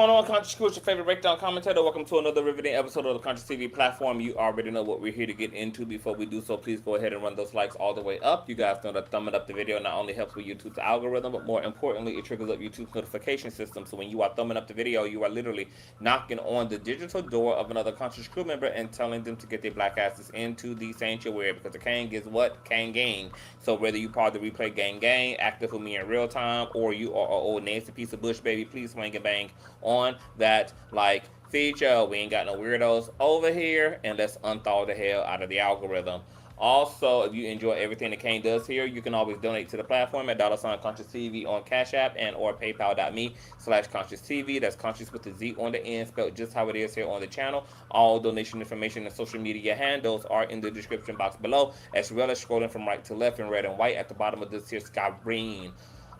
going on, Consciouztv, your favorite breakdown commentator? Welcome to another riveting episode of the Consciouztv platform. You already know what we're here to get into. Before we do so, please go ahead and run those likes all the way up. You guys know that thumbing up the video not only helps with YouTube's algorithm, but more importantly, it triggers up YouTube's notification system. So when you are thumbing up the video, you are literally knocking on the digital door of another Conscious crew member and telling them to get their black asses into the sanctuary, because the Kang is what? Kang gang. So whether you part of the replay gang, active with me in real time, or you are an old nasty piece of bush baby, please swing and bang on that like feature. We ain't got no weirdos over here, and let's unthaw the hell out of the algorithm. Also, if you enjoy everything that Kane does here, you can always donate to the platform at $Consciouztv on Cash App and or paypal.me/Consciouztv. That's Conscious with the Z on the end, spelled just how it is here on the channel. All donation information and social media handles are in the description box below, as well as scrolling from right to left in red and white at the bottom of this here screen.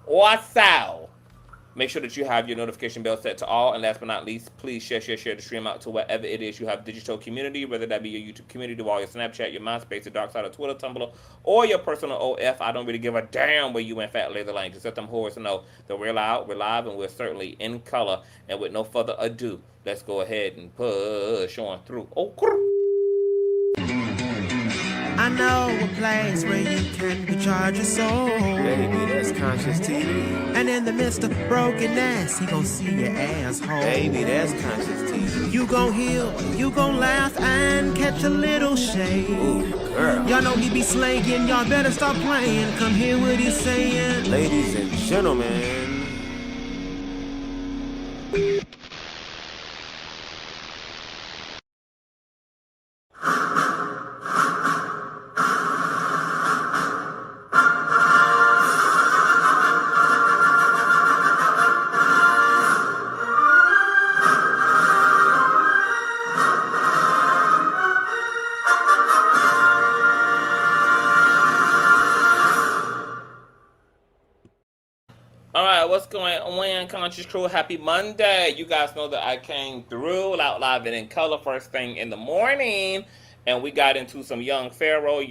Also, make sure that you have your notification bell set to all. And last but not least, please share the stream out to wherever it is you have digital community, whether that be your YouTube community, or your Snapchat, your MySpace, your dark side of Twitter, Tumblr, or your personal OF. I don't really give a damn where you and Fat Laser Lane. Just let them whores know that we're loud, we're live, and we're certainly in color. And with no further ado, let's go ahead and push on through. Oh, I know a place where you can recharge your soul. Baby, that's Consciouztv. And in the midst of brokenness, he gon' see your asshole. Baby, that's Consciouztv. You gon' heal, you gon' laugh and catch a little shade. Ooh, girl. Y'all know he be slaying, y'all better stop playing. Come hear what he's saying. Ladies and gentlemen. What's going on, Conscious Crew? Happy Monday. You guys know that I came through out live and in color first thing in the morning, and we got into some young Pharaoh,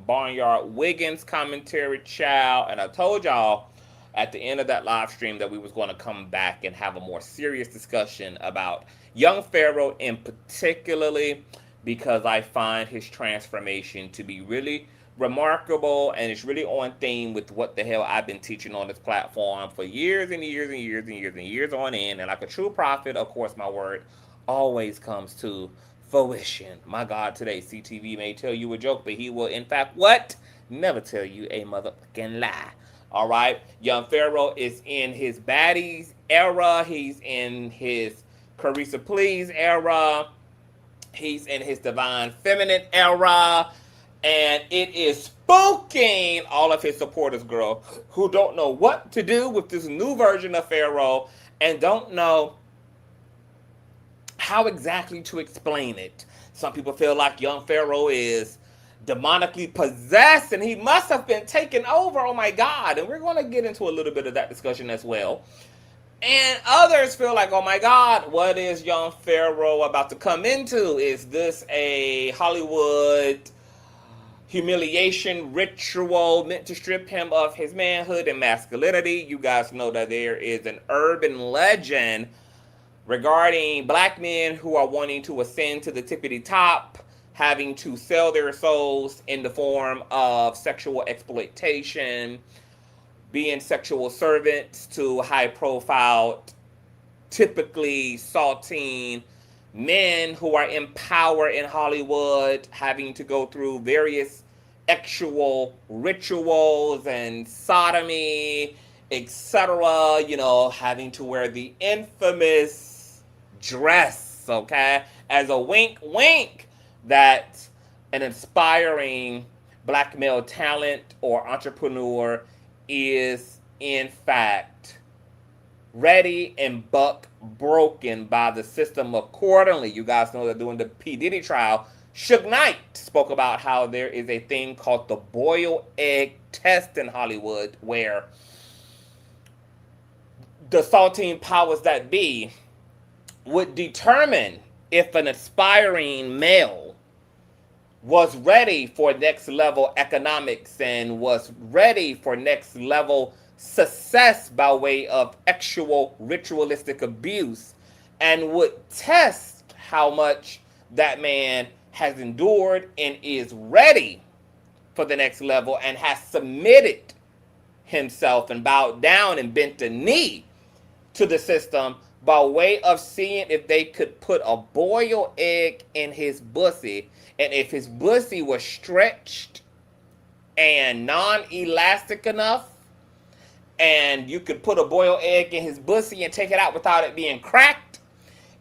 Barnyard Wiggins commentary, child. And I told y'all at the end of that live stream that we was going to come back and have a more serious discussion about young Pharaoh, in particularly because I find his transformation to be really remarkable, and it's really on theme with what the hell I've been teaching on this platform for years and years and years and years and years on end. And like a true prophet, of course, my word always comes to fruition. My God, today CTV may tell you a joke, but he will in fact what? Never tell you a motherfucking lie. All right, young Pharaoh is in his baddies era. He's in his Carissa Please era. He's in his divine feminine era. And it is spooking all of his supporters, girl, who don't know what to do with this new version of Pharaoh and don't know how exactly to explain it. Some people feel like young Pharaoh is demonically possessed and he must have been taken over. Oh my God. And we're going to get into a little bit of that discussion as well. And others feel like, oh my God, what is young Pharaoh about to come into? Is this a Hollywood humiliation ritual meant to strip him of his manhood and masculinity? You guys know that there is an urban legend regarding black men who are wanting to ascend to the tippity top, having to sell their souls in the form of sexual exploitation, being sexual servants to high-profile, typically saltine men who are in power in Hollywood, having to go through various sexual rituals and sodomy, etc. You know, having to wear the infamous dress, okay, as a wink wink that an inspiring black male talent or entrepreneur is in fact ready and buck broken by the system accordingly. You guys know that during the P. Diddy trial, Suge Knight spoke about how there is a thing called the boiled egg test in Hollywood, where the saltine powers that be would determine if an aspiring male was ready for next level economics and was ready for next level success by way of actual ritualistic abuse, and would test how much that man has endured and is ready for the next level and has submitted himself and bowed down and bent the knee to the system by way of seeing if they could put a boiled egg in his pussy, and if his pussy was stretched and non-elastic enough, and you could put a boiled egg in his pussy and take it out without it being cracked,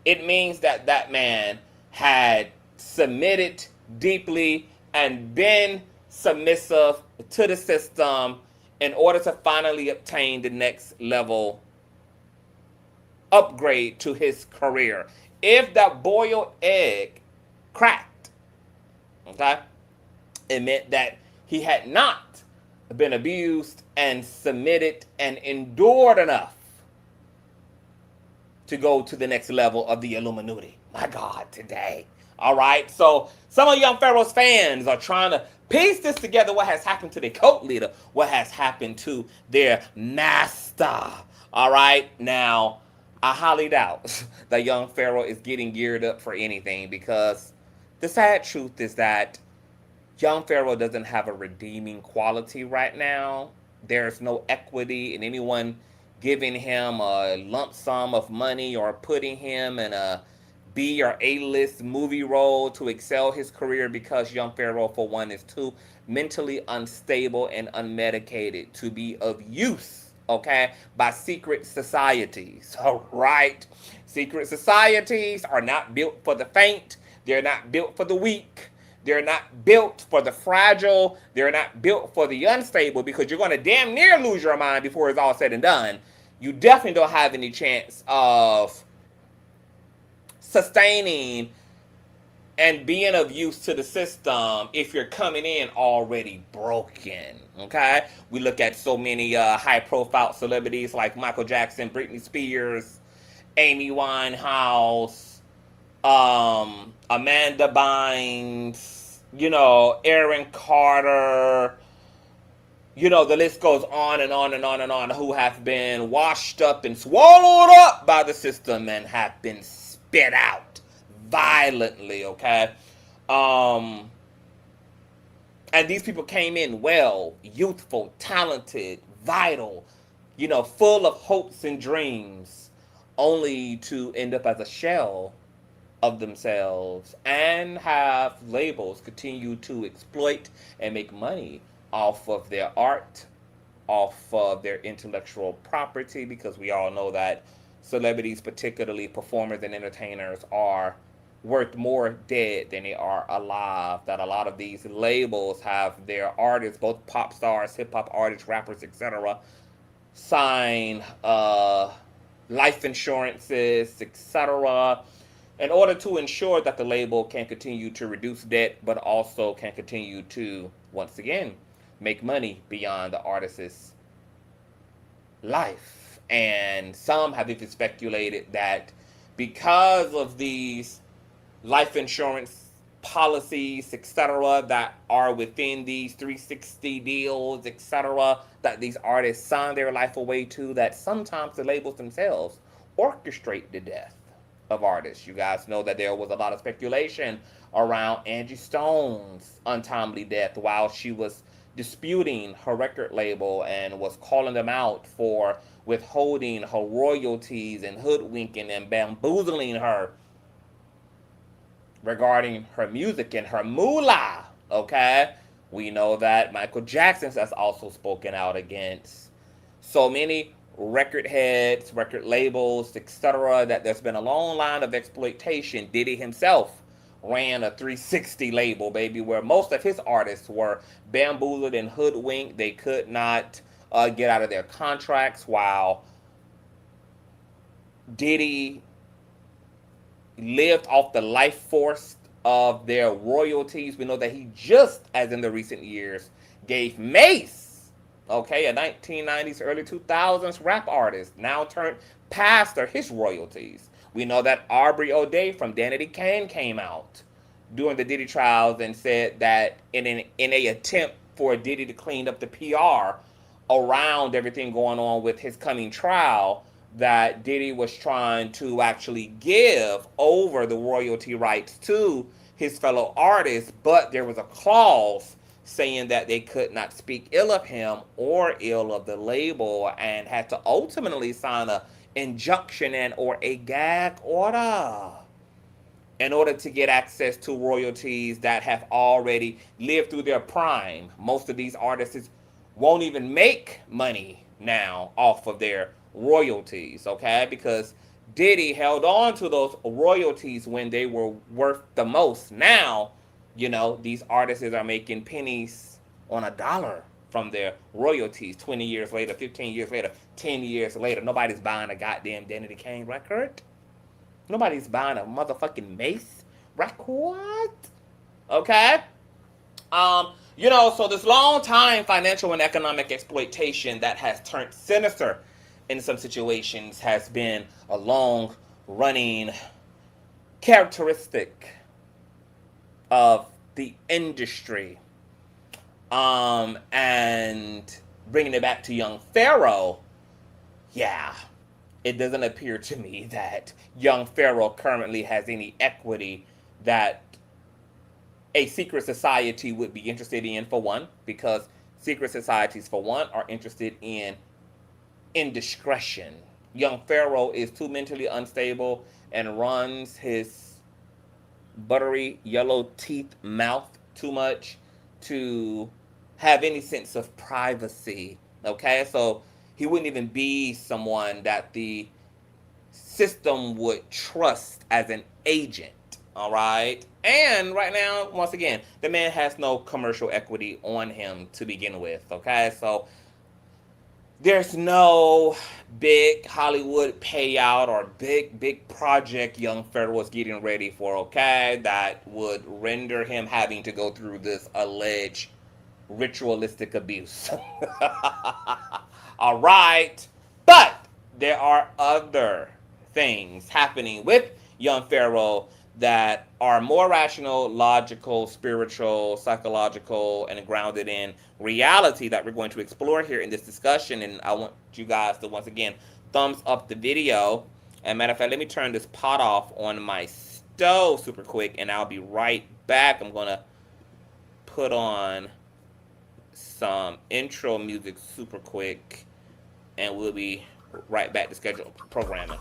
it means that that man had submitted deeply and been submissive to the system in order to finally obtain the next level upgrade to his career. If that boiled egg cracked, okay, it meant that he had not been abused and submitted and endured enough to go to the next level of the Illuminati. My God, today. All right, so some of Young Pharaoh's fans are trying to piece this together, what has happened to their cult leader, what has happened to their master. All right, now, I highly doubt that Young Pharaoh is getting geared up for anything, because the sad truth is that Young Pharaoh doesn't have a redeeming quality right now. There's no equity in anyone giving him a lump sum of money or putting him in a B or A-list movie role to excel his career, because Young Pharaoh, for one, is too mentally unstable and unmedicated to be of use, okay, by secret societies. All right? Secret societies are not built for the faint. They're not built for the weak. They're not built for the fragile. They're not built for the unstable, because you're going to damn near lose your mind before it's all said and done. You definitely don't have any chance of sustaining and being of use to the system if you're coming in already broken, okay? We look at so many high-profile celebrities like Michael Jackson, Britney Spears, Amy Winehouse, Amanda Bynes, Aaron Carter, the list goes on and on and on and on, who have been washed up and swallowed up by the system and have been spit out violently, okay? And these people came in well, youthful, talented, vital, full of hopes and dreams, only to end up as a shell of themselves and have labels continue to exploit and make money off of their art, off of their intellectual property, because we all know that celebrities, particularly performers and entertainers, are worth more dead than they are alive. That a lot of these labels have their artists, both pop stars, hip-hop artists, rappers, etc., sign life insurances, etc., in order to ensure that the label can continue to reduce debt, but also can continue to, once again, make money beyond the artist's life. And some have even speculated that because of these life insurance policies, etc., that are within these 360 deals, etc., that these artists sign their life away to, that sometimes the labels themselves orchestrate the death of artists. You guys know that there was a lot of speculation around Angie Stone's untimely death while she was disputing her record label and was calling them out for withholding her royalties and hoodwinking and bamboozling her regarding her music and her moolah, okay? We know that Michael Jackson has also spoken out against so many record heads, record labels, etc., that there's been a long line of exploitation. Diddy himself ran a 360 label, baby, where most of his artists were bamboozled and hoodwinked. They could not get out of their contracts, while Diddy lived off the life force of their royalties. We know that he just, as in the recent years, gave Mace, okay, a 1990s, early 2000s rap artist, now turned pastor, his royalties. We know that Aubrey O'Day from Danity Kane came out during the Diddy trials and said that in a attempt for Diddy to clean up the PR around everything going on with his coming trial, that Diddy was trying to actually give over the royalty rights to his fellow artists, but there was a clause saying that they could not speak ill of him or ill of the label, and had to ultimately sign a injunction and or a gag order in order to get access to royalties that have already lived through their prime. Most of these artists won't even make money now off of their royalties, okay? Because Diddy held on to those royalties when they were worth the most. Now, these artists are making pennies on a dollar from their royalties 20 years later, 15 years later, 10 years later. Nobody's buying a goddamn Danity Kane record. Nobody's buying a motherfucking Mace record. Okay? So this long time financial and economic exploitation that has turned sinister in some situations has been a long running characteristic of the industry. And bringing it back to young Pharaoh, yeah, it doesn't appear to me that young Pharaoh currently has any equity that a secret society would be interested in, for one, because secret societies, for one, are interested in indiscretion. Young Pharaoh is too mentally unstable and runs his buttery yellow teeth mouth too much to have any sense of privacy. Okay, so he wouldn't even be someone that the system would trust as an agent. All right. And right now, once again, the man has no commercial equity on him to begin with. Okay. So there's no big Hollywood payout or big project young Pharaoh was getting ready for. Okay. That would render him having to go through this alleged ritualistic abuse. All right. But there are other things happening with young Pharaoh that are more rational, logical, spiritual, psychological, and grounded in reality that we're going to explore here in this discussion. And I want you guys to, once again, thumbs up the video. And matter of fact, let me turn this pot off on my stove super quick, and I'll be right back. I'm going to put on some intro music super quick, and we'll be right back to schedule programming.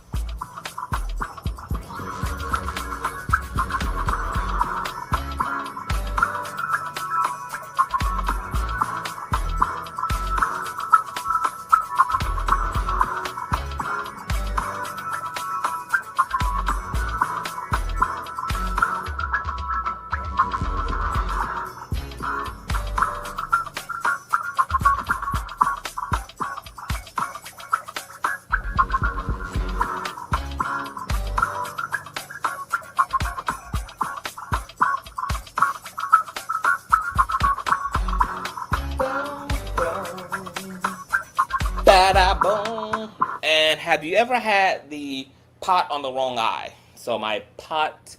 Boom. And have you ever had the pot on the wrong eye? So my pot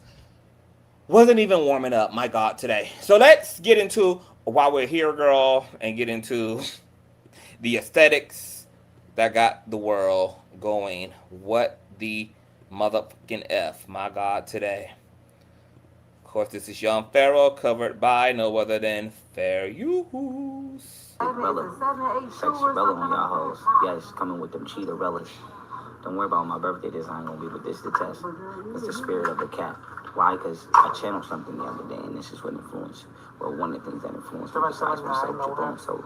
wasn't even warming up, my God, today. So let's get into, while we're here, girl, and get into the aesthetics that got the world going. What the motherfucking F, my God, today. Of course, this is Young Pharaoh, covered by no other than Pharaoh. Sexarella on y'all hoes. Yes, coming with them cheetah relish. Don't worry about my birthday. This ain't gonna be with this the test. It's the spirit of the cat. Why? Because I channeled something the other day, and this is what influenced. Well, one of the things that influenced me besides myself, Japan. So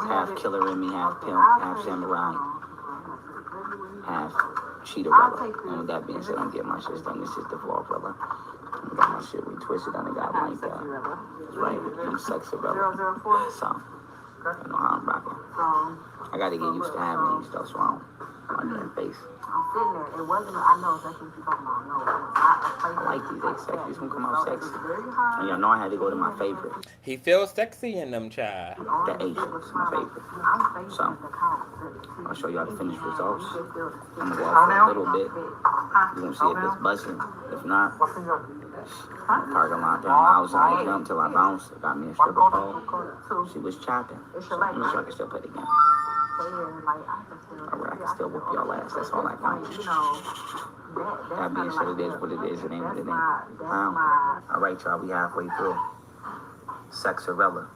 half killer in me, half pimp, half samurai, half cheetah relish. And with that being said, I'm getting my shit done. This is the vlog, brother. I got my shit retwisted, and I got like right, them Sexarella. So. I know how I'm rocking. I gotta get used to having these stuff wrong on my damn face. I'm sitting there. It wasn't. I know that's what you're talking about. I like these. They sexy. These gonna come out sexy. And y'all know I had to go to my favorite. He feels sexy in them, child. The Asian, my favorite. So I'll show y'all the finished results. I'm gonna go off for a little bit. You're gonna see if it's buzzing. If not, parking lot there. I was on the jump till I bounced. I got me a stripper pole. She was chopping. So I'm sure I can still put it again. Alright, I can still whoop y'all ass. That's all I count. That being said, it is what it is. It ain't what it ain't. Alright, y'all. We halfway through. Sexarella.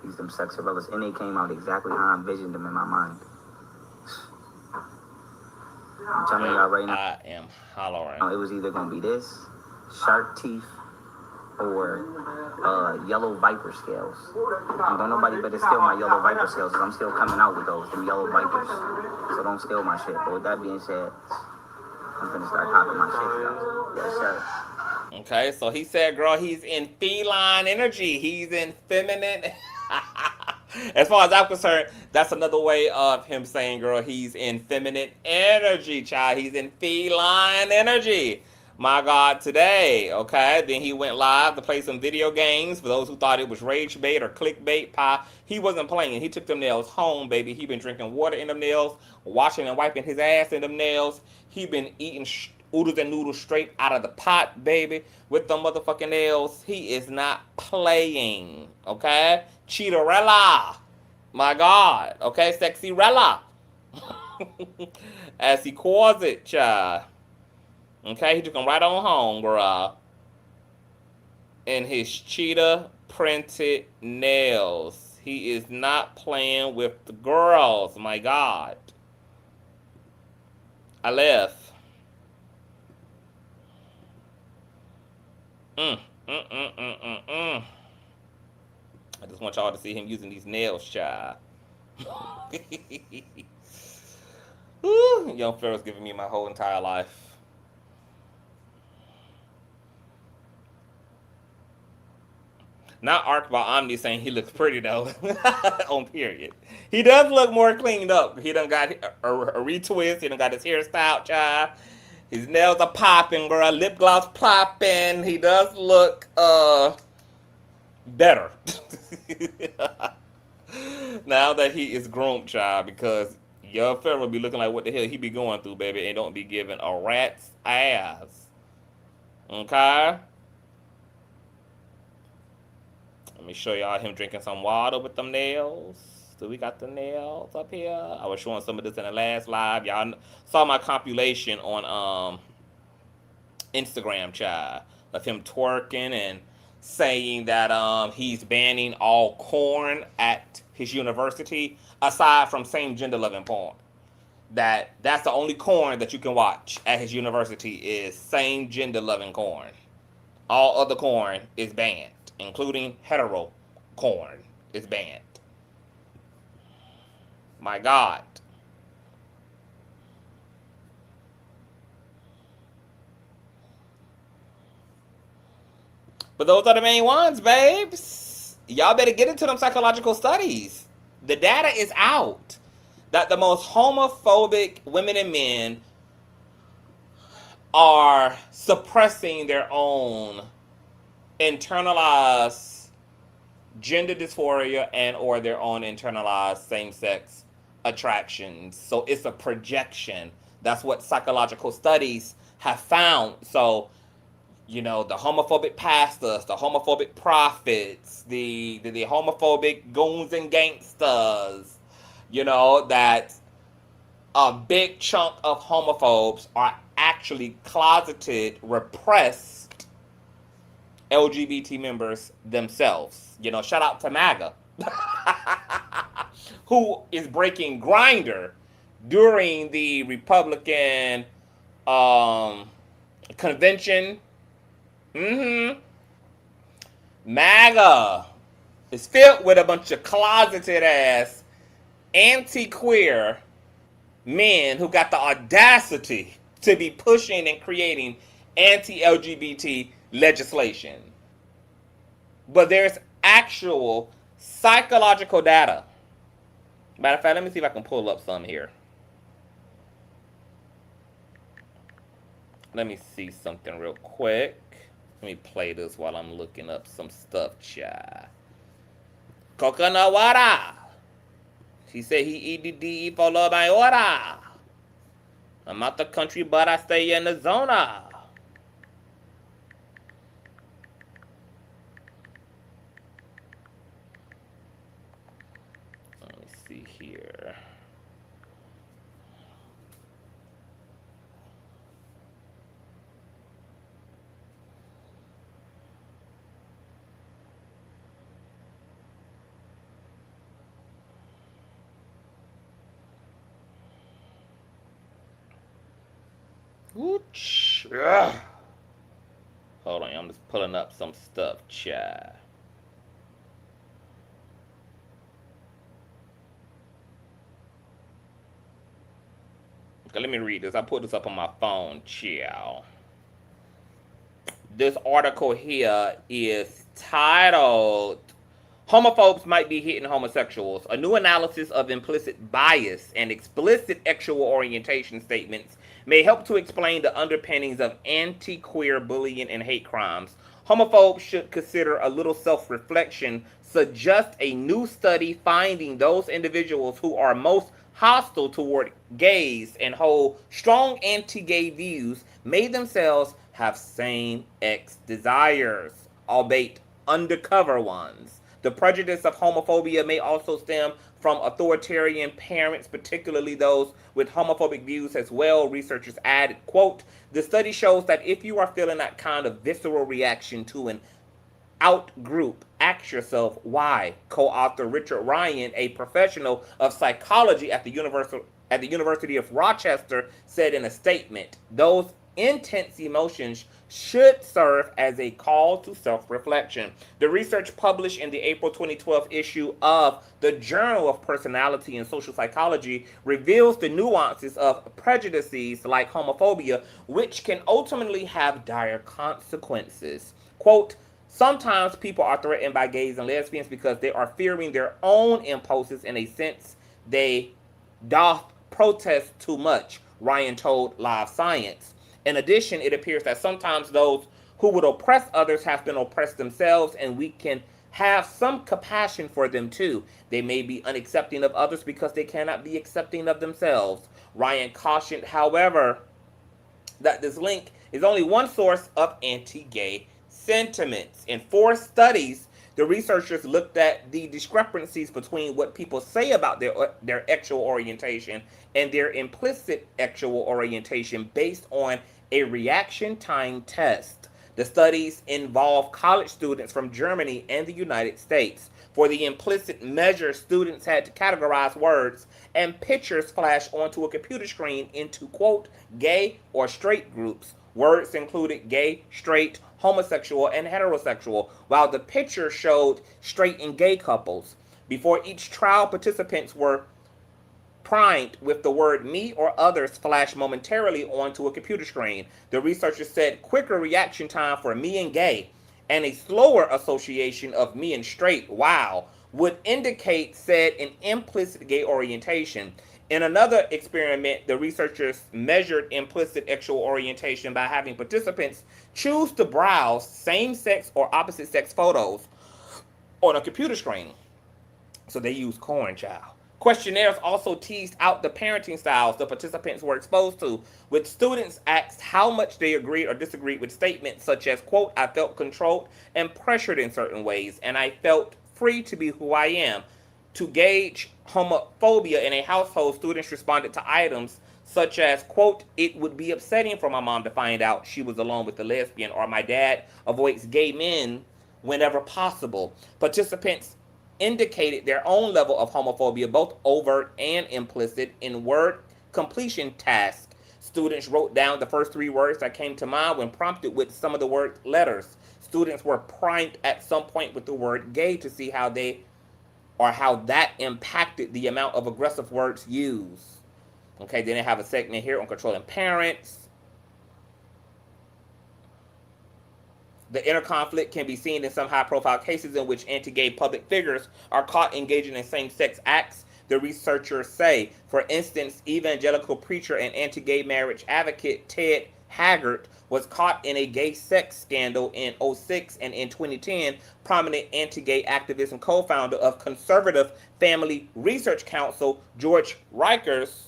These them Sexarellas. And they came out exactly how I envisioned them in my mind. I'm telling y'all right now. I am hollering. It was either going to be this, shark teeth, or yellow viper scales. And don't nobody better steal my yellow viper scales, because I'm still coming out with those, them yellow vipers. So don't steal my shit. But with that being said, I'm going to start popping my shit, y'all. Yes, sir. Okay, so he said, girl, he's in feline energy. He's in feminine. As far as I'm concerned, that's another way of him saying, girl, he's in feminine energy, child. He's in feline energy. My God, today, okay? Then he went live to play some video games. For those who thought it was rage bait or clickbait pie, he wasn't playing. He took them nails home, baby. He been drinking water in them nails, washing and wiping his ass in them nails. He been eating oodles and noodles straight out of the pot, baby, with them motherfucking nails. He is not playing, okay? Cheetorella. My God, okay? Sexyrella. As he calls it, child. Okay, he took him right on home, girl. In his cheetah printed nails. He is not playing with the girls, my God. I left. I just want y'all to see him using these nails, child. Young Pharaoh's giving me my whole entire life. Not Arc by Omni saying he looks pretty though. On period. He does look more cleaned up. He done got a retwist. He done got his hairstyle, child. His nails are popping, girl. Lip gloss popping. He does look better. Now that he is groomed, child, because young Pharaoh be looking like what the hell he be going through, baby, and don't be giving a rat's ass. Okay? Let me show y'all him drinking some water with them nails. So we got the nails up here. I was showing some of this in the last live. Y'all saw my compilation on Instagram, child, of him twerking and saying that he's banning all corn at his university, aside from same gender loving porn. That's the only corn that you can watch at his university is same gender loving corn. All other corn is banned, including hetero corn is banned. My God. But those are the main ones, babes. Y'all better get into them psychological studies. The data is out that the most homophobic women and men are suppressing their own internalized gender dysphoria and or their own internalized same-sex attractions. So it's a projection. That's what psychological studies have found. So, you know, the homophobic pastors, the homophobic prophets, the homophobic goons and gangsters, you know, that a big chunk of homophobes are actually closeted, repressed LGBT members themselves. You know, shout out to MAGA, who is breaking Grindr during the Republican convention. MAGA is filled with a bunch of closeted ass anti-queer men who got the audacity to be pushing and creating anti-LGBT legislation. But there's actual psychological data. Matter of fact, let me see if I can pull up some here. Let me see something real quick. Let me play this while I'm looking up some stuff, child. Coconut water. She said he eat the DE for love by order. I'm out the country, but I stay in the zona. Let me see here. Ooch. Ugh. Hold on, I'm just pulling up some stuff, chat. Okay, let me read this. I put this up on my phone, chill. This article here is titled Homophobes Might Be Hitting Homosexuals. A new analysis of implicit bias and explicit sexual orientation statements may help to explain the underpinnings of anti-queer bullying and hate crimes. Homophobes should consider a little self-reflection, suggests a new study finding those individuals who are most hostile toward gays and hold strong anti-gay views may themselves have same-sex desires, albeit undercover ones. The prejudice of homophobia may also stem from authoritarian parents, particularly those with homophobic views as well, researchers added. Quote, the study shows that if you are feeling that kind of visceral reaction to an out group, ask yourself why. Co-author Richard Ryan, a professional of psychology at the University of Rochester, said in a statement, those intense emotions should serve as a call to self-reflection. The research published in the April 2012 issue of the Journal of Personality and Social Psychology reveals the nuances of prejudices like homophobia, which can ultimately have dire consequences. Quote, sometimes people are threatened by gays and lesbians because they are fearing their own impulses. In a sense, they doth protest too much, Ryan told Live Science. In addition, it appears that sometimes those who would oppress others have been oppressed themselves, and we can have some compassion for them too. They may be unaccepting of others because they cannot be accepting of themselves. Ryan cautioned, however, that this link is only one source of anti-gay sentiments. In 4 studies, the researchers looked at the discrepancies between what people say about their sexual orientation and their implicit sexual orientation based on a reaction time test. The studies involve college students from Germany and the United States. For the implicit measure, students had to categorize words and pictures flash onto a computer screen into, quote, gay or straight groups. Words included gay, straight, homosexual, and heterosexual, while the picture showed straight and gay couples. Before each trial, participants were primed with the word me or others flashed momentarily onto a computer screen. The researchers said quicker reaction time for me and gay and a slower association of me and straight, wow, would indicate said an implicit gay orientation. In another experiment, the researchers measured implicit sexual orientation by having participants choose to browse same-sex or opposite-sex photos on a computer screen. So they used corn, child. Questionnaires also teased out the parenting styles the participants were exposed to, with students asked how much they agreed or disagreed with statements such as, quote, I felt controlled and pressured in certain ways, and I felt free to be who I am. To gauge homophobia in a household, students responded to items such as, quote, it would be upsetting for my mom to find out she was alone with a lesbian, or my dad avoids gay men whenever possible. Participants indicated their own level of homophobia, both overt and implicit, in word completion tasks. Students wrote down the first 3 words that came to mind when prompted with some of the word letters. Students were primed at some point with the word gay to see how that impacted the amount of aggressive words used. Okay, then they have a segment here on controlling parents. The inner conflict can be seen in some high-profile cases in which anti-gay public figures are caught engaging in same-sex acts, the researchers say. For instance, evangelical preacher and anti-gay marriage advocate Ted Haggard was caught in a gay sex scandal in 2006, and in 2010, prominent anti-gay activist and co-founder of Conservative Family Research Council, George Riekers,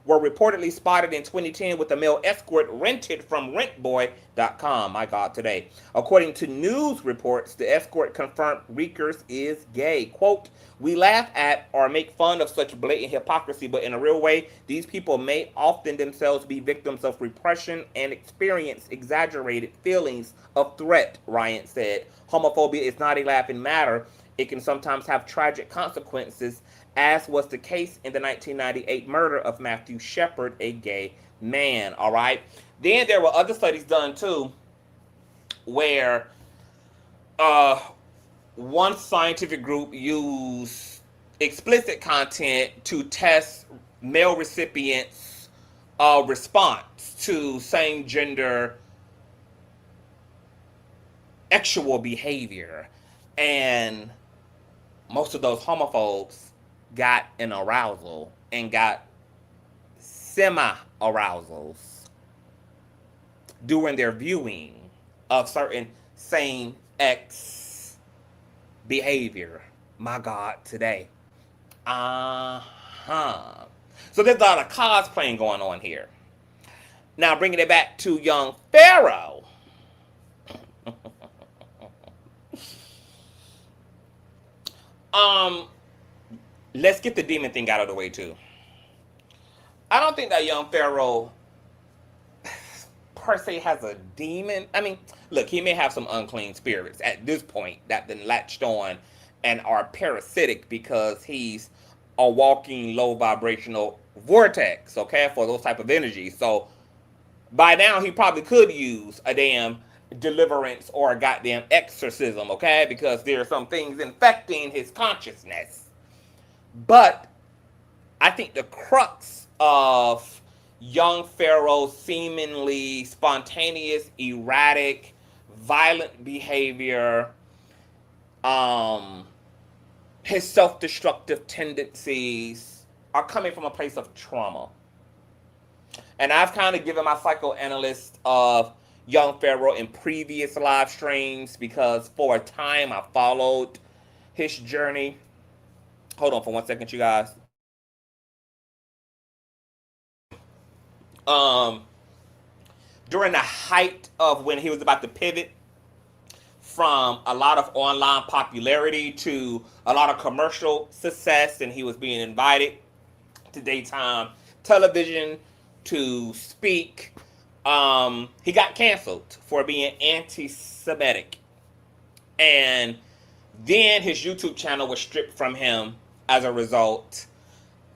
were reportedly spotted in 2010 with a male escort rented from rentboy.com. My God, today. According to news reports, the escort confirmed Reekers is gay. Quote, "We laugh at or make fun of such blatant hypocrisy, but in a real way, these people may often themselves be victims of repression and experience exaggerated feelings of threat," Ryan said. "Homophobia is not a laughing matter. It can sometimes have tragic consequences, as was the case in the 1998 murder of Matthew Shepard, a gay man." All right. Then there were other studies done too, where one scientific group used explicit content to test male recipients' response to same gender sexual behavior, and most of those homophobes got an arousal and got semi-arousals during their viewing of certain same-sex behavior. My God, today. So there's a lot of cosplaying going on here. Now bringing it back to young Pharaoh. Let's get the demon thing out of the way too. I don't think that young Pharaoh per se has a demon. I mean, look, he may have some unclean spirits at this point that been latched on and are parasitic because he's a walking low vibrational vortex, okay, for those type of energies. So by now he probably could use a damn deliverance or a goddamn exorcism, okay, because there are some things infecting his consciousness. But I think the crux of young Pharaoh's seemingly spontaneous, erratic, violent behavior, his self-destructive tendencies are coming from a place of trauma. And I've kind of given my psychoanalyst of young Pharaoh in previous live streams because for a time I followed his journey. Hold on for 1 second, you guys. During the height of when he was about to pivot from a lot of online popularity to a lot of commercial success, and he was being invited to daytime television to speak, he got canceled for being anti-Semitic. And then his YouTube channel was stripped from him as a result.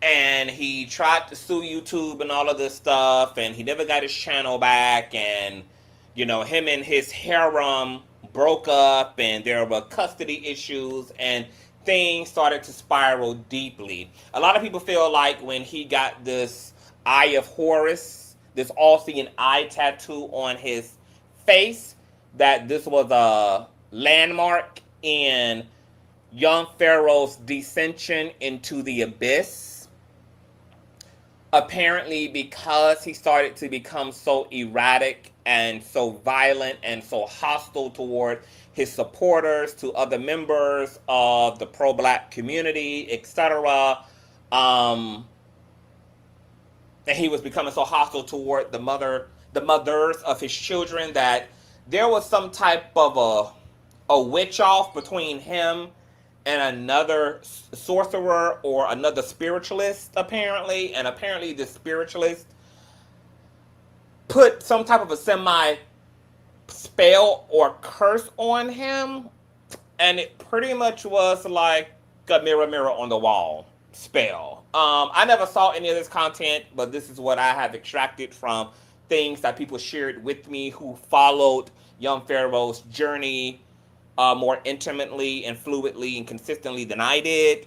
And he tried to sue YouTube and all of this stuff, and he never got his channel back. And, you know, him and his harem broke up, and there were custody issues, and things started to spiral deeply. A lot of people feel like when he got this Eye of Horus, this all-seeing eye tattoo on his face, that this was a landmark in young Pharaoh's descension into the abyss. Apparently, because he started to become so erratic and so violent and so hostile toward his supporters, to other members of the pro-black community, etc., and he was becoming so hostile toward the mothers of his children, that there was some type of a witch off between him and another sorcerer or another spiritualist, apparently. And apparently the spiritualist put some type of a semi-spell or curse on him. And it pretty much was like a mirror, mirror on the wall spell. I never saw any of this content, but this is what I have extracted from things that people shared with me who followed young Pharaoh's journey more intimately and fluidly and consistently than I did.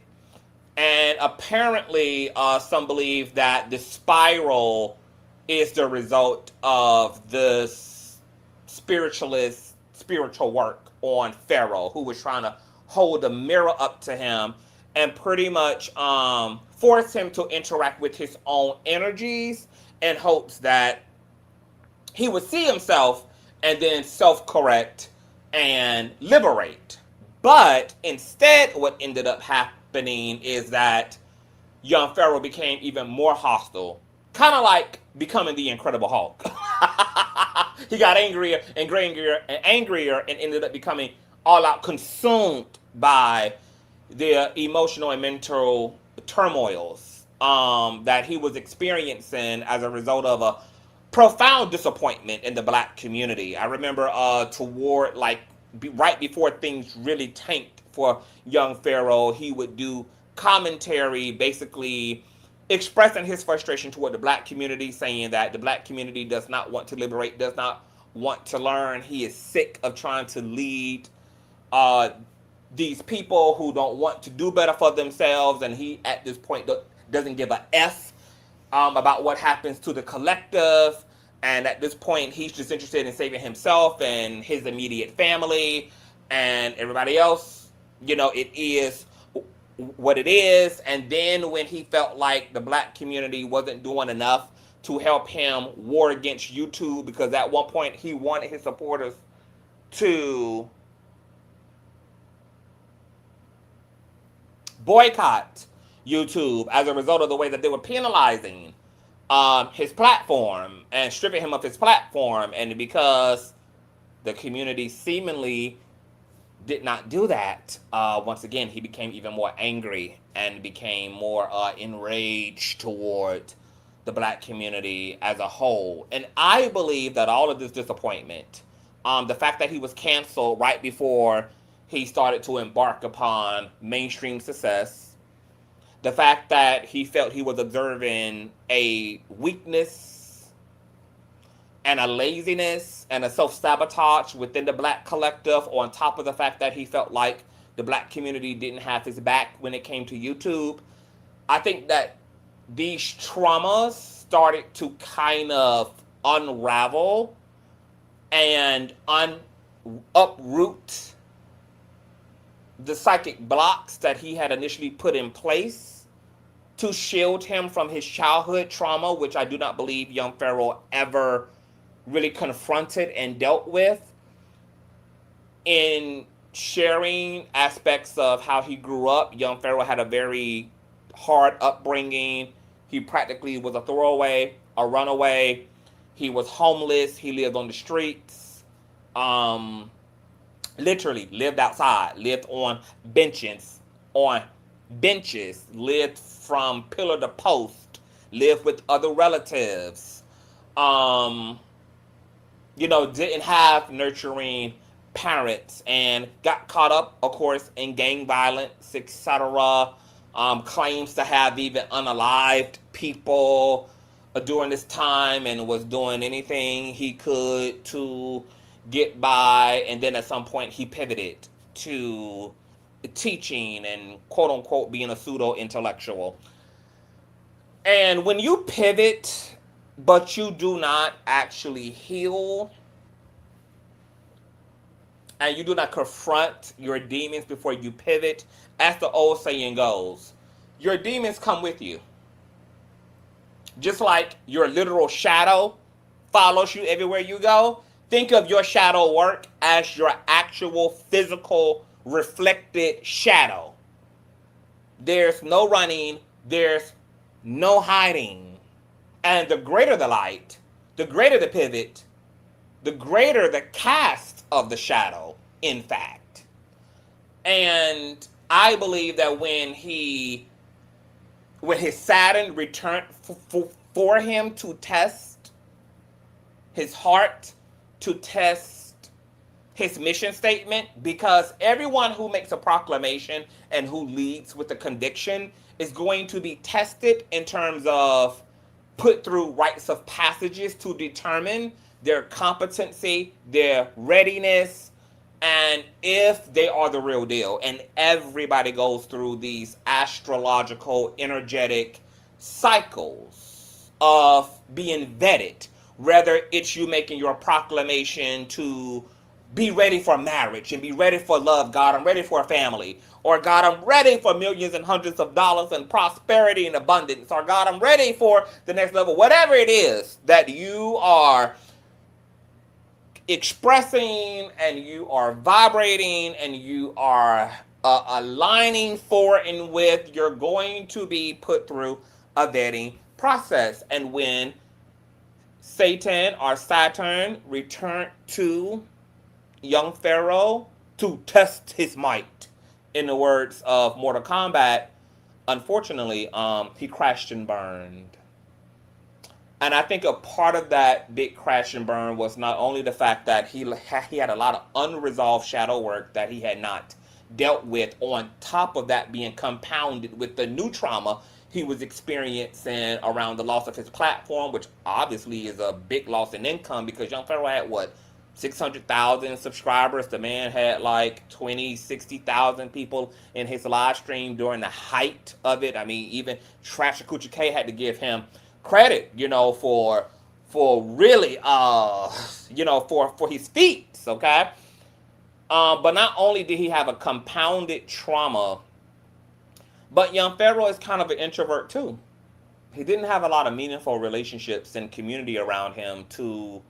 And apparently some believe that the spiral is the result of this spiritual work on Pharaoh, who was trying to hold a mirror up to him and pretty much force him to interact with his own energies in hopes that he would see himself and then self-correct and liberate. But instead, what ended up happening is that young Pharaoh became even more hostile kind of like becoming the Incredible Hulk. He got angrier and angrier and ended up becoming all out consumed by the emotional and mental turmoils that he was experiencing as a result of a profound disappointment in the black community. I remember toward like right before things really tanked for young Pharaoh, he would do commentary basically expressing his frustration toward the black community, saying that the black community does not want to liberate, does not want to learn. He is sick of trying to lead these people who don't want to do better for themselves, and he at this point doesn't give a F about what happens to the collective. And at this point, he's just interested in saving himself and his immediate family, and everybody else, you know, it is what it is. And then when he felt like the black community wasn't doing enough to help him war against YouTube, because at one point he wanted his supporters to boycott YouTube as a result of the way that they were penalizing his platform and stripping him of his platform. And because the community seemingly did not do that, once again, he became even more angry and became more enraged toward the black community as a whole. And I believe that all of this disappointment, the fact that he was canceled right before he started to embark upon mainstream success, the fact that he felt he was observing a weakness and a laziness and a self-sabotage within the black collective, on top of the fact that he felt like the black community didn't have his back when it came to YouTube, I think that these traumas started to kind of unravel and uproot the psychic blocks that he had initially put in place to shield him from his childhood trauma, which I do not believe young Pharaoh ever really confronted and dealt with. In sharing aspects of how he grew up, young Pharaoh had a very hard upbringing. He practically was a throwaway, a runaway. He was homeless. He lived on the streets. Literally lived outside, lived on benches, lived from pillar to post, lived with other relatives. Didn't have nurturing parents, and got caught up, of course, in gang violence, etc. Claims to have even unalived people during this time, and was doing anything he could to get by. And then at some point he pivoted to teaching and quote unquote being a pseudo intellectual. And when you pivot but you do not actually heal, and you do not confront your demons before you pivot, as the old saying goes, your demons come with you. Just like your literal shadow follows you everywhere you go, think of your shadow work as your actual physical reflected shadow. There's no running, there's no hiding. And the greater the light, the greater the pivot, the greater the cast of the shadow, in fact. And I believe that when his Saturn returned for him to test his heart, to test his mission statement, because everyone who makes a proclamation and who leads with a conviction is going to be tested in terms of put through rites of passages to determine their competency, their readiness, and if they are the real deal. And everybody goes through these astrological, energetic cycles of being vetted. Whether it's you making your proclamation to be ready for marriage and be ready for love. God, I'm ready for a family. Or God, I'm ready for millions and hundreds of dollars and prosperity and abundance. Or God, I'm ready for the next level. Whatever it is that you are expressing and you are vibrating and you are aligning for and with, you're going to be put through a vetting process. And when Satan or Saturn returned to young Pharaoh to test his might, in the words of Mortal Kombat, unfortunately, he crashed and burned. And I think a part of that big crash and burn was not only the fact that he had a lot of unresolved shadow work that he had not dealt with, on top of that being compounded with the new trauma he was experiencing around the loss of his platform, which obviously is a big loss in income, because Young Pharaoh had, what, 600,000 subscribers. The man had like 20, 60,000 people in his live stream during the height of it. I mean, even Trash Coochie K had to give him credit, for really, for his feats, okay? But not only did he have a compounded trauma, but young Pharaoh is kind of an introvert too. He didn't have a lot of meaningful relationships and community around him to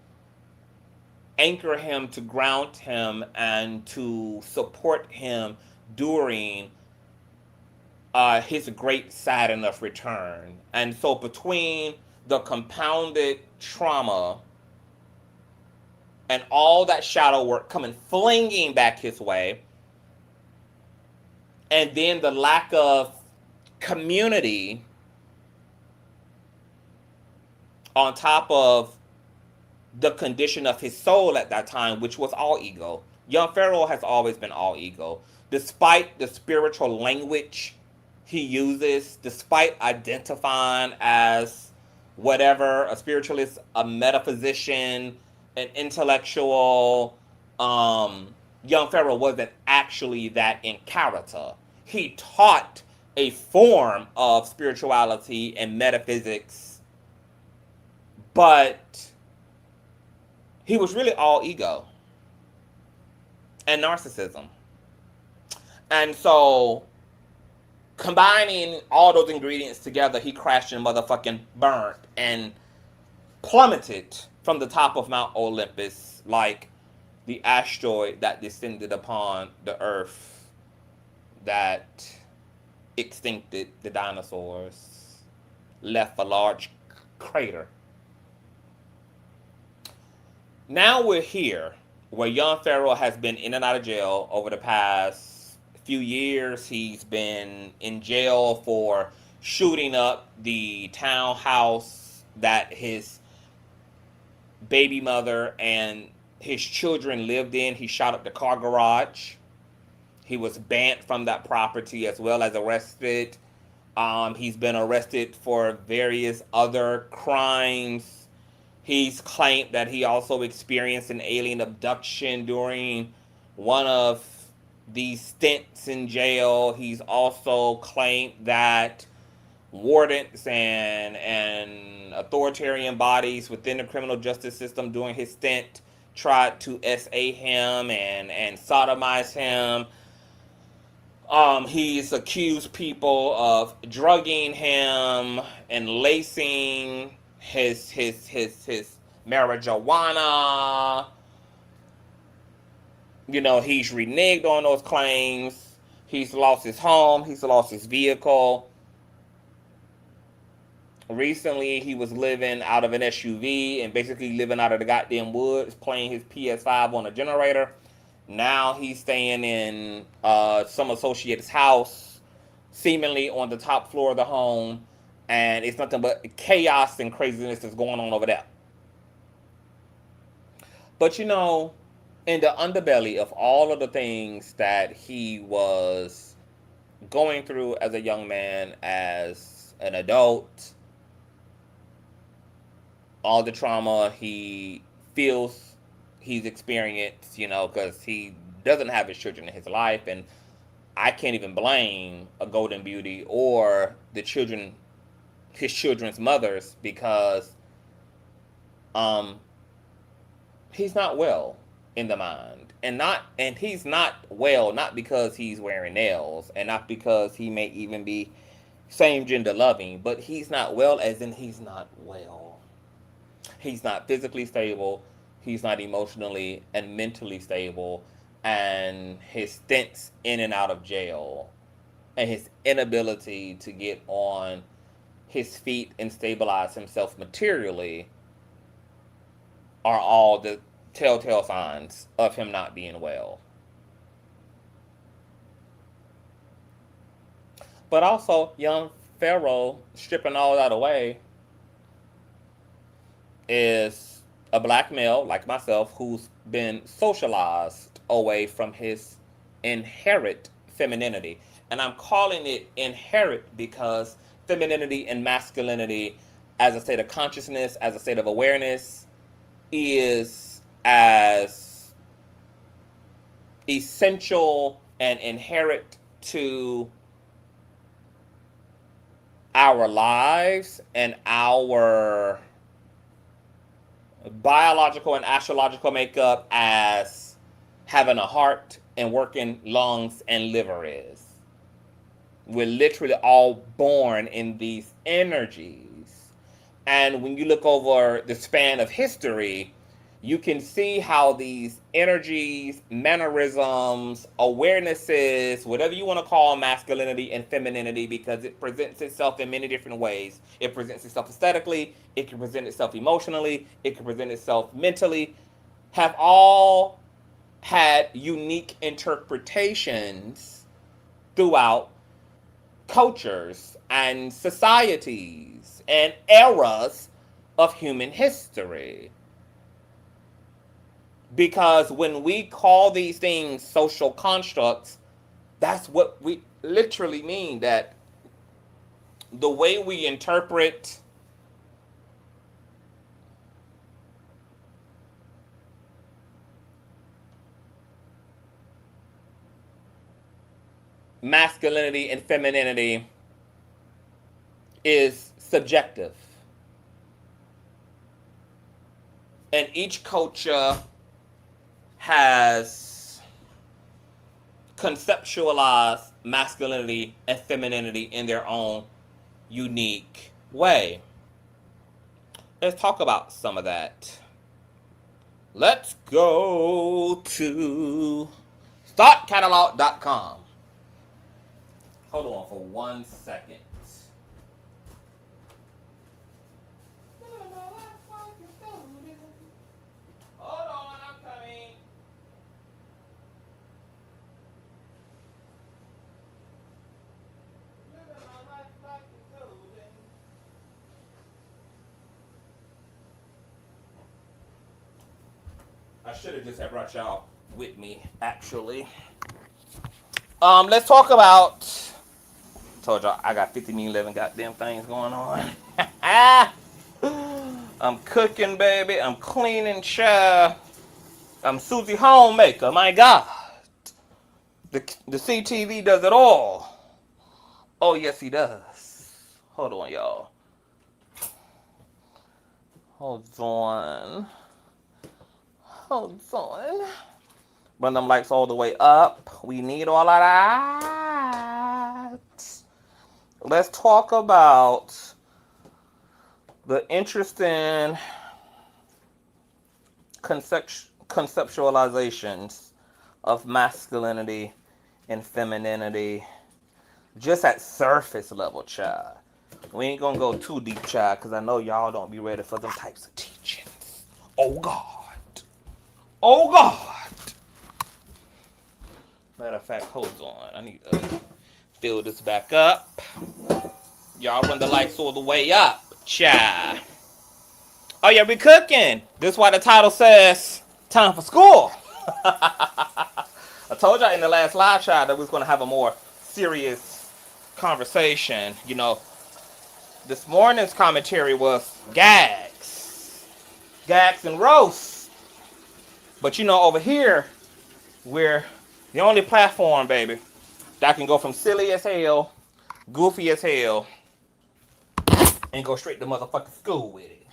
anchor him, to ground him, and to support him during his great sad enough return. And so between the compounded trauma and all that shadow work coming flinging back his way, and then the lack of community on top of the condition of his soul at that time, which was all ego. Young Pharaoh has always been all ego. Despite the spiritual language he uses, despite identifying as whatever, a spiritualist, a metaphysician, an intellectual, young Pharaoh wasn't actually that in character. He taught a form of spirituality and metaphysics, but he was really all ego and narcissism. And so, combining all those ingredients together, he crashed and motherfucking burned and plummeted from the top of Mount Olympus like the asteroid that descended upon the earth that extincted the dinosaurs, left a large crater. Now we're here, where young Pharaoh has been in and out of jail over the past few years. He's been in jail for shooting up the townhouse that his baby mother and his children lived in. He shot up the car garage. He was banned from that property as well as arrested. He's been arrested for various other crimes. He's claimed that he also experienced an alien abduction during one of these stints in jail. He's also claimed that wardens and authoritarian bodies within the criminal justice system during his stint tried to SA him and sodomize him. He's accused people of drugging him and lacing his marijuana. He's reneged on those claims. He's lost his home. He's lost his vehicle. Recently, he was living out of an SUV and basically living out of the goddamn woods, playing his PS5 on a generator. Now he's staying in some associate's house, seemingly on the top floor of the home, and it's nothing but chaos and craziness that's going on over there. But in the underbelly of all of the things that he was going through as a young man, as an adult, all the trauma he feels he's experienced, because he doesn't have his children in his life, and I can't even blame a Golden Beauty or his children's mothers, because he's not well in the mind, and he's not well not because he's wearing nails, and not because he may even be same gender loving, but he's not well as in he's not well. He's not physically stable. He's not emotionally and mentally stable. And his stints in and out of jail and his inability to get on his feet and stabilize himself materially are all the telltale signs of him not being well. But also, young Pharaoh, stripping all that away, is a black male like myself who's been socialized away from his inherent femininity. And I'm calling it inherent because femininity and masculinity, as a state of consciousness, as a state of awareness, is as essential and inherent to our lives and our biological and astrological makeup as having a heart and working lungs and liver is. We're literally all born in these energies. And when you look over the span of history, you can see how these energies, mannerisms, awarenesses, whatever you want to call masculinity and femininity, because it presents itself in many different ways. It presents itself aesthetically, it can present itself emotionally, it can present itself mentally, have all had unique interpretations throughout cultures and societies and eras of human history. Because when we call these things social constructs, that's what we literally mean. That the way we interpret masculinity and femininity is subjective. And each culture has conceptualized masculinity and femininity in their own unique way. Let's talk about some of that. Let's go to startcatalog.com. Hold on for 1 second. Hold on, I'm coming. I should have just have brought y'all with me, actually. Let's talk about. Told y'all I got 50 million 11 goddamn things going on. I'm cooking, baby. I'm cleaning, child. I'm Susie Homemaker. My God, the CTV does it all. Oh yes, he does. Hold on, y'all. Hold on. Hold on. Run them lights all the way up. We need all of that. Let's talk about the interesting conceptualizations of masculinity and femininity just at surface level, child. We ain't gonna go too deep, child, because I know y'all don't be ready for them types of teachings. Oh God. Oh God. Matter of fact, hold on. I need to fill this back up. Y'all run the lights all the way up, child. Oh yeah, we cooking. This is why the title says time for school. I told y'all in the last live chat that we was gonna have a more serious conversation. You know, this morning's commentary was gags and roasts. But you know, over here, we're the only platform, baby, that can go from silly as hell, goofy as hell, and go straight to motherfucking school with it.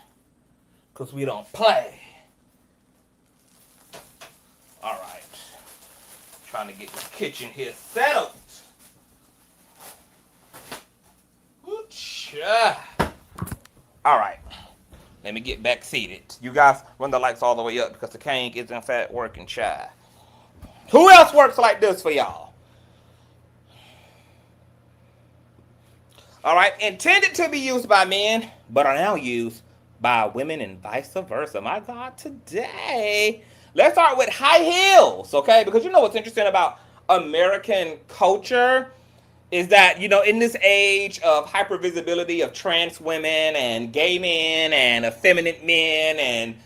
Because we don't play. Alright. Trying to get the kitchen here settled. Alright. Let me get back seated. You guys run the lights all the way up because the cane is in fact working, child. Who else works like this for y'all? All right, intended to be used by men, but are now used by women and vice versa. My God, today, let's start with high heels, okay? Because you know what's interesting about American culture is that, you know, in this age of hypervisibility of trans women and gay men and effeminate men and,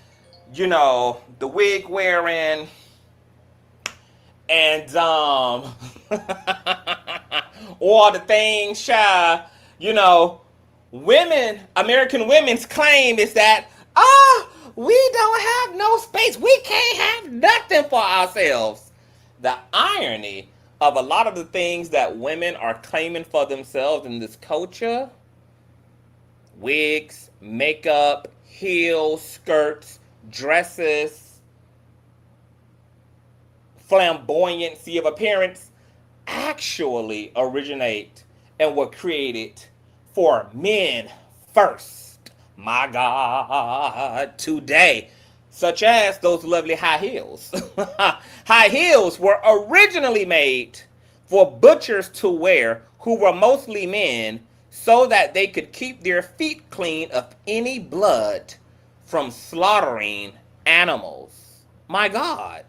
you know, the wig wearing and all the things shy, you know, women, American women's claim is that, we don't have no space. We can't have nothing for ourselves. The irony of a lot of the things that women are claiming for themselves in this culture, wigs, makeup, heels, skirts, dresses, flamboyancy of appearance, actually originate and were created for men first. My God, today, such as those lovely high heels. High heels were originally made for butchers to wear who were mostly men so that they could keep their feet clean of any blood from slaughtering animals. My God.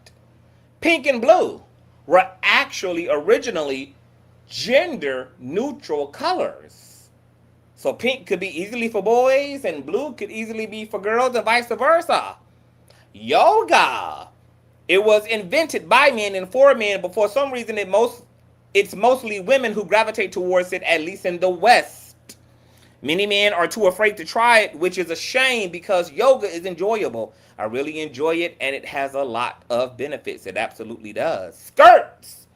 Pink and blue were actually originally gender neutral colors. So pink could be easily for boys and blue could easily be for girls and vice versa. Yoga. It was invented by men and for men, but for some reason it's mostly women who gravitate towards it, at least in the West. Many men are too afraid to try it, which is a shame because yoga is enjoyable. I really enjoy it and it has a lot of benefits. It absolutely does. Skirts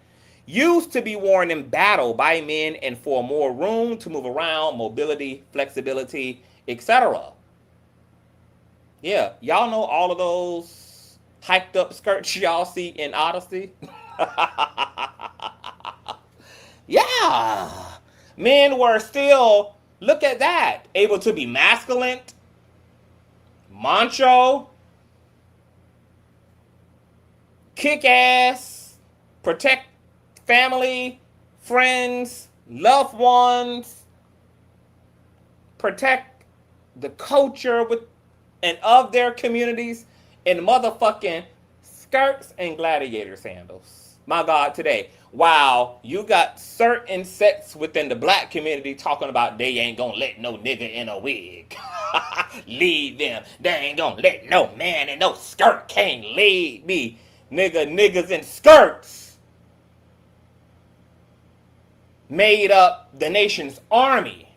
used to be worn in battle by men and for more room to move around, mobility, flexibility, etc. Yeah, y'all know all of those hiked up skirts y'all see in Odyssey? Yeah. Men were still, look at that, able to be masculine, macho, kick ass, protect family, friends, loved ones, protect the culture with and of their communities in motherfucking skirts and gladiator sandals. My God, today. Wow, you got certain sects within the black community talking about they ain't gonna let no nigga in a wig lead them. They ain't gonna let no man in no skirt can't lead me. Niggas in skirts made up the nation's army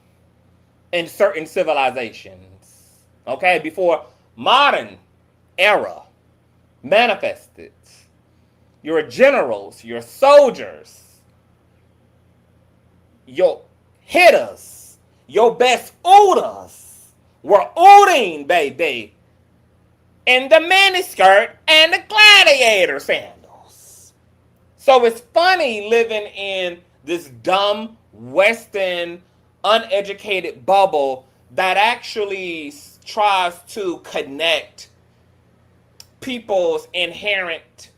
in certain civilizations. Okay, before modern era manifested. Your generals, your soldiers, your hitters, your best ooders were ooting, baby, in the miniskirt and the gladiator sandals. So it's funny living in this dumb, Western, uneducated bubble that actually tries to connect people's inherent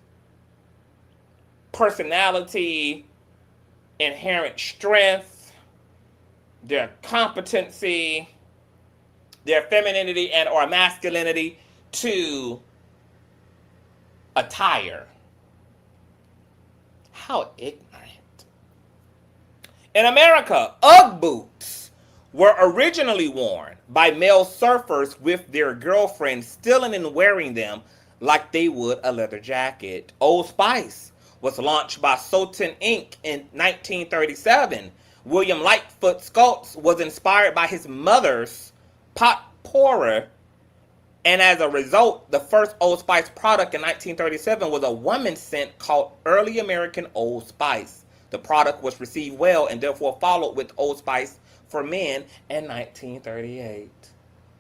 personality, inherent strength, their competency, their femininity and or masculinity to attire. How ignorant. In America, Ugg boots were originally worn by male surfers with their girlfriends stealing and wearing them like they would a leather jacket. Old Spice was launched by Sultan Inc. in 1937. William Lightfoot Schultz was inspired by his mother's pot pourer, and as a result, the first Old Spice product in 1937 was a woman's scent called Early American Old Spice. The product was received well and therefore followed with Old Spice for men in 1938.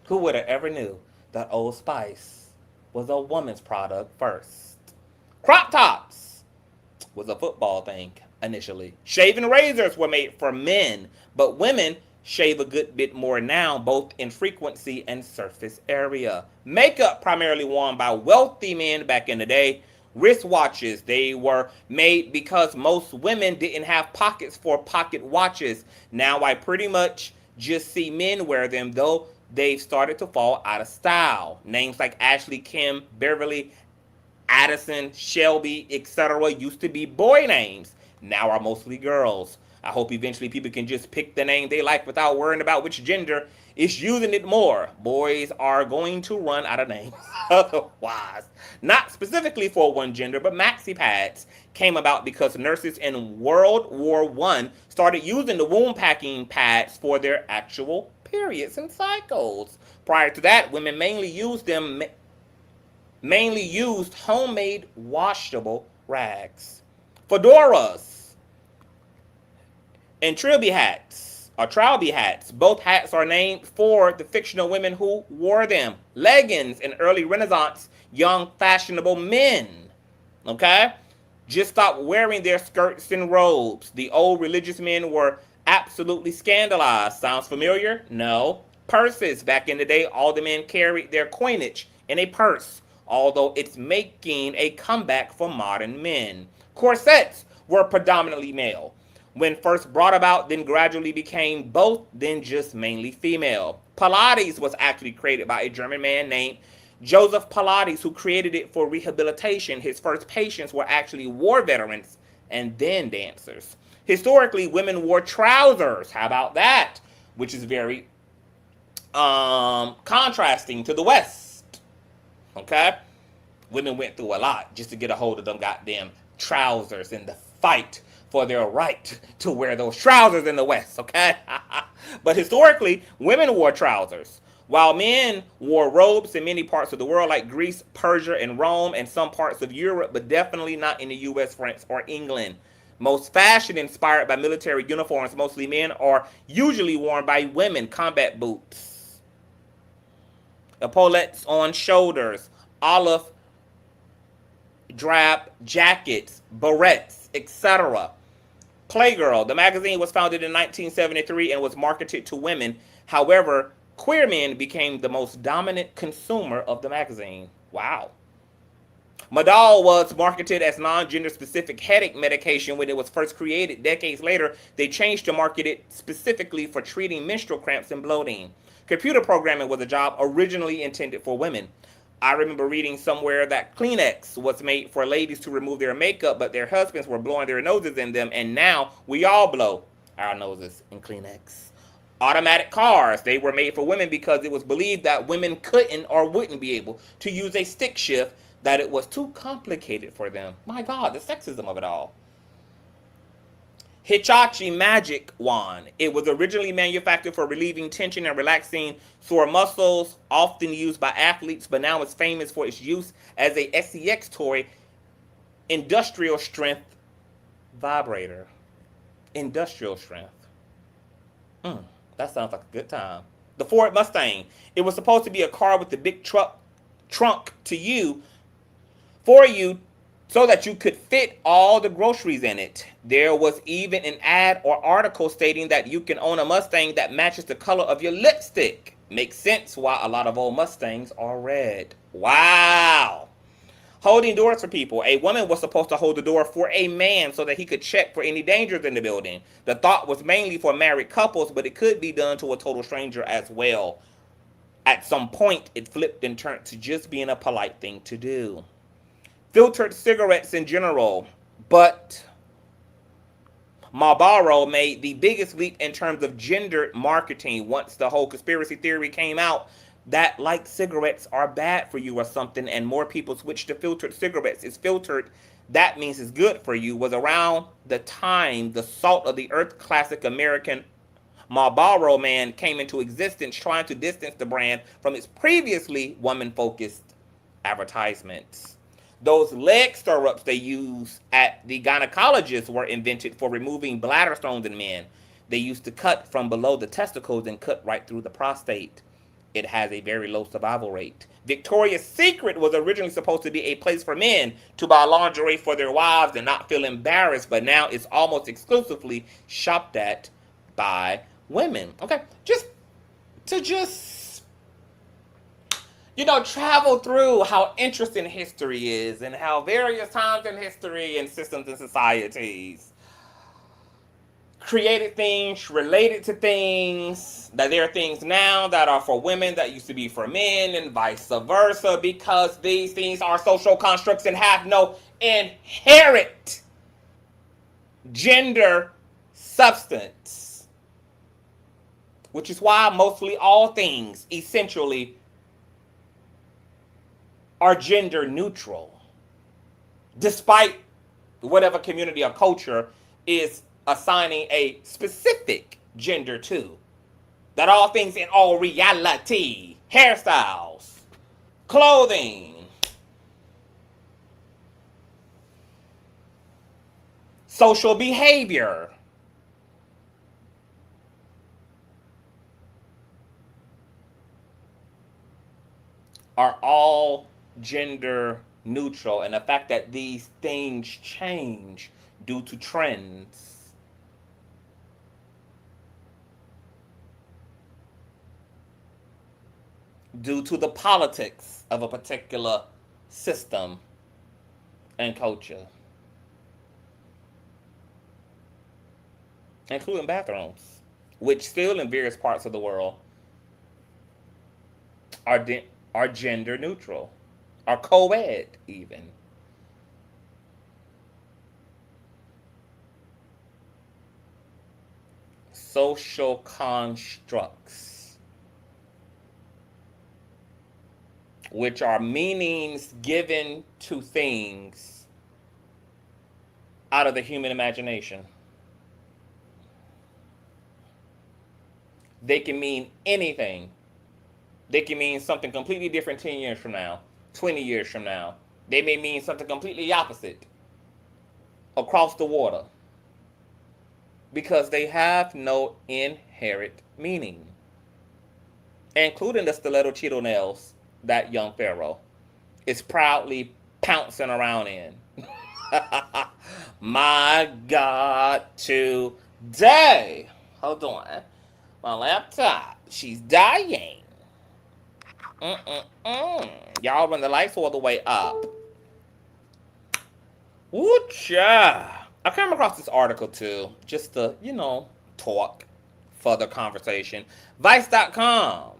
Who would have ever knew that Old Spice was a woman's product first? Crop tops was a football thing initially. Shaving razors were made for men, but women shave a good bit more now, both in frequency and surface area. Makeup primarily worn by wealthy men back in the day Wristwatches, they were made because most women didn't have pockets for pocket watches. Now I pretty much just see men wear them, though they've started to fall out of style. Names like Ashley, Kim, Beverly, Addison, Shelby, etc. used to be boy names, now are mostly girls. I hope eventually people can just pick the name they like without worrying about which gender is using it more. Boys are going to run out of names otherwise. Not specifically for one gender, but maxi pads came about because nurses in World War I started using the womb packing pads for their actual periods and cycles. Prior to that, women mainly used homemade washable rags. Fedoras and trilby hats, or trilby hats. Both hats are named for the fictional women who wore them. Leggings in early Renaissance, young fashionable men. Okay? Just stop wearing their skirts and robes. The old religious men were absolutely scandalized. Sounds familiar? No. Purses. Back in the day, all the men carried their coinage in a purse, although it's making a comeback for modern men. Corsets were predominantly male. When first brought about, then gradually became both, then just mainly female. Pilates was actually created by a German man named Joseph Pilates, who created it for rehabilitation. His first patients were actually war veterans and then dancers. Historically, women wore trousers. How about that? Which is very contrasting to the West. Okay? Women went through a lot just to get a hold of them goddamn trousers in the fight for their right to wear those trousers in the West, okay? But historically, women wore trousers, while men wore robes in many parts of the world like Greece, Persia, and Rome, and some parts of Europe, but definitely not in the US, France, or England. Most fashion inspired by military uniforms, mostly men, are usually worn by women. Combat boots, epaulettes on shoulders, olive drab jackets, barrettes, etc. Playgirl, the magazine was founded in 1973 and was marketed to women. However, queer men became the most dominant consumer of the magazine. Wow. Madol was marketed as non-gender specific headache medication when it was first created. Decades later, they changed to market it specifically for treating menstrual cramps and bloating. Computer programming was a job originally intended for women. I remember reading somewhere that Kleenex was made for ladies to remove their makeup, but their husbands were blowing their noses in them, and now we all blow our noses in Kleenex. Automatic cars, they were made for women because it was believed that women couldn't or wouldn't be able to use a stick shift, that it was too complicated for them. My God, the sexism of it all. Hitachi magic wand. It was originally manufactured for relieving tension and relaxing sore muscles, often used by athletes, but now it's famous for its use as a SEX toy industrial strength vibrator. Industrial strength. That sounds like a good time. The Ford Mustang. It was supposed to be a car with a big trunk for you so that you could fit all the groceries in it. There was even an ad or article stating that you can own a Mustang that matches the color of your lipstick. Makes sense why a lot of old Mustangs are red. Wow. Holding doors for people. A woman was supposed to hold the door for a man so that he could check for any dangers in the building. The thought was mainly for married couples, but it could be done to a total stranger as well. At some point, it flipped and turned to just being a polite thing to do. Filtered cigarettes in general, but Marlboro made the biggest leap in terms of gendered marketing once the whole conspiracy theory came out that like cigarettes are bad for you or something, and more people switched to filtered cigarettes. It's filtered, that means it's good for you, was around the time the Salt of the Earth classic American Marlboro Man came into existence, trying to distance the brand from its previously woman-focused advertisements. Those leg stirrups they use at the gynecologist were invented for removing bladder stones in men. They used to cut from below the testicles and cut right through the prostate. It has a very low survival rate. Victoria's Secret was originally supposed to be a place for men to buy lingerie for their wives and not feel embarrassed, but now it's almost exclusively shopped at by women. Okay, just travel through how interesting history is and how various times in history and systems and societies created things, related to things, that there are things now that are for women that used to be for men and vice versa, because these things are social constructs and have no inherent gender substance, which is why mostly all things essentially are gender neutral, despite whatever community or culture is assigning a specific gender to. That all things in all reality, hairstyles, clothing, social behavior, are all gender neutral, and the fact that these things change due to trends, due to the politics of a particular system and culture, including bathrooms, which still in various parts of the world are gender neutral, are co-ed even. Social constructs, which are meanings given to things out of the human imagination. They can mean anything. They can mean something completely different 10 years from now, 20 years from now. They may mean something completely opposite across the water, because they have no inherent meaning, including the stiletto Cheeto nails that young Pharaoh is proudly pouncing around in. My God, today. Hold on. My laptop, she's dying. Y'all, run the lights all the way up. Woocha. I came across this article too, just to, talk, further conversation. Vice.com.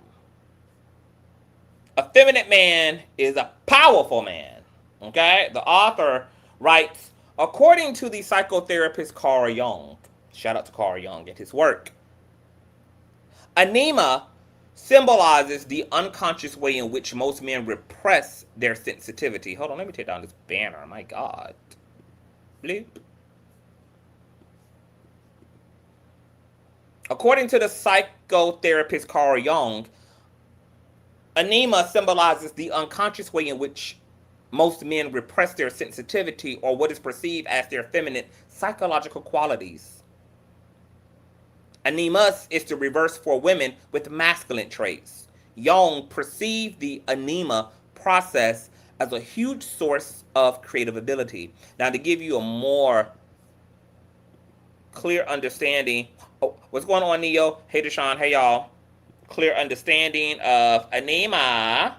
A feminine man is a powerful man. Okay? The author writes, according to the psychotherapist Carl Jung, shout out to Carl Jung and his work, anema symbolizes the unconscious way in which most men repress their sensitivity. Hold on, let me take down this banner. My God. Bleep. According to the psychotherapist Carl Jung, anema symbolizes the unconscious way in which most men repress their sensitivity, or what is perceived as their feminine psychological qualities. Anemus is the reverse for women with masculine traits. Jung perceived the anema process as a huge source of creative ability. Now, to give you a more clear understanding, what's going on, Neo? Hey, Deshaun. Hey, y'all. Clear understanding of anema.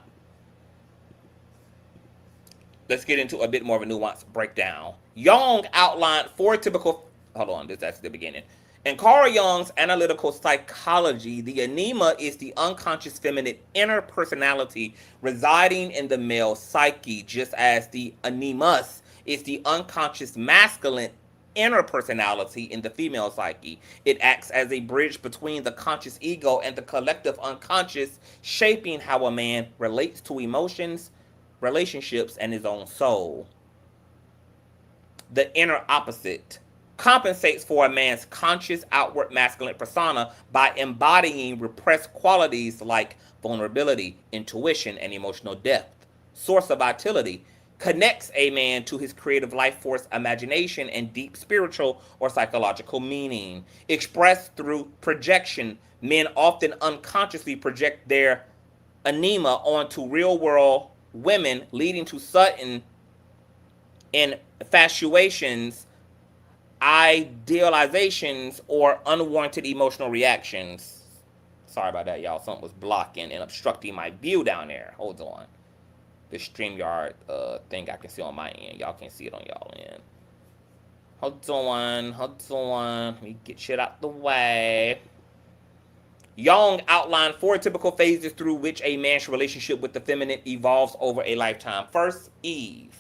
Let's get into a bit more of a nuanced breakdown. Jung outlined 4 typical. Hold on, that's the beginning. In Carl Jung's analytical psychology, the anema is the unconscious feminine inner personality residing in the male psyche, just as the anemus is the unconscious masculine inner personality in the female psyche. It acts as a bridge between the conscious ego and the collective unconscious, shaping how a man relates to emotions, relationships, and his own soul. The inner opposite compensates for a man's conscious outward masculine persona by embodying repressed qualities like vulnerability, intuition, and emotional depth. Source of vitality connects a man to his creative life force, imagination, and deep spiritual or psychological meaning. Expressed through projection, men often unconsciously project their anema onto real-world women, leading to sudden infatuations, idealizations, or unwarranted emotional reactions. Sorry about that, y'all. Something was blocking and obstructing my view down there. Hold on. The StreamYard thing I can see on my end. Y'all can't see it on y'all end. Hold on. Let me get shit out the way. Jung outlined 4 typical phases through which a man's relationship with the feminine evolves over a lifetime. First, Eve.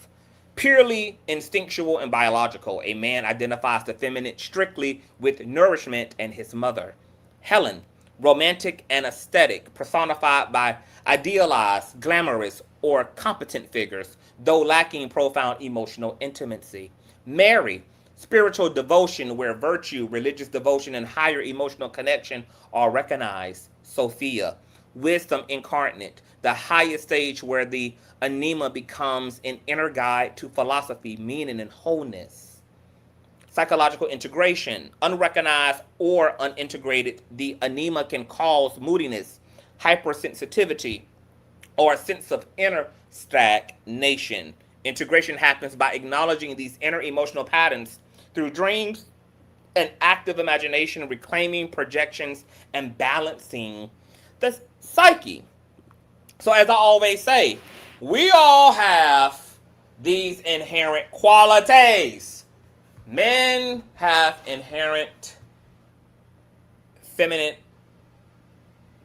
Purely instinctual and biological, a man identifies the feminine strictly with nourishment and his mother. Helen, romantic and aesthetic, personified by idealized, glamorous, or competent figures, though lacking profound emotional intimacy. Mary, spiritual devotion where virtue, religious devotion, and higher emotional connection are recognized. Sophia, wisdom incarnate, the highest stage where the anima becomes an inner guide to philosophy, meaning, and wholeness. Psychological integration, unrecognized or unintegrated, the anima can cause moodiness, hypersensitivity, or a sense of inner stagnation. Integration happens by acknowledging these inner emotional patterns through dreams and active imagination, reclaiming projections and balancing the psyche. So as I always say, we all have these inherent qualities. Men have inherent feminine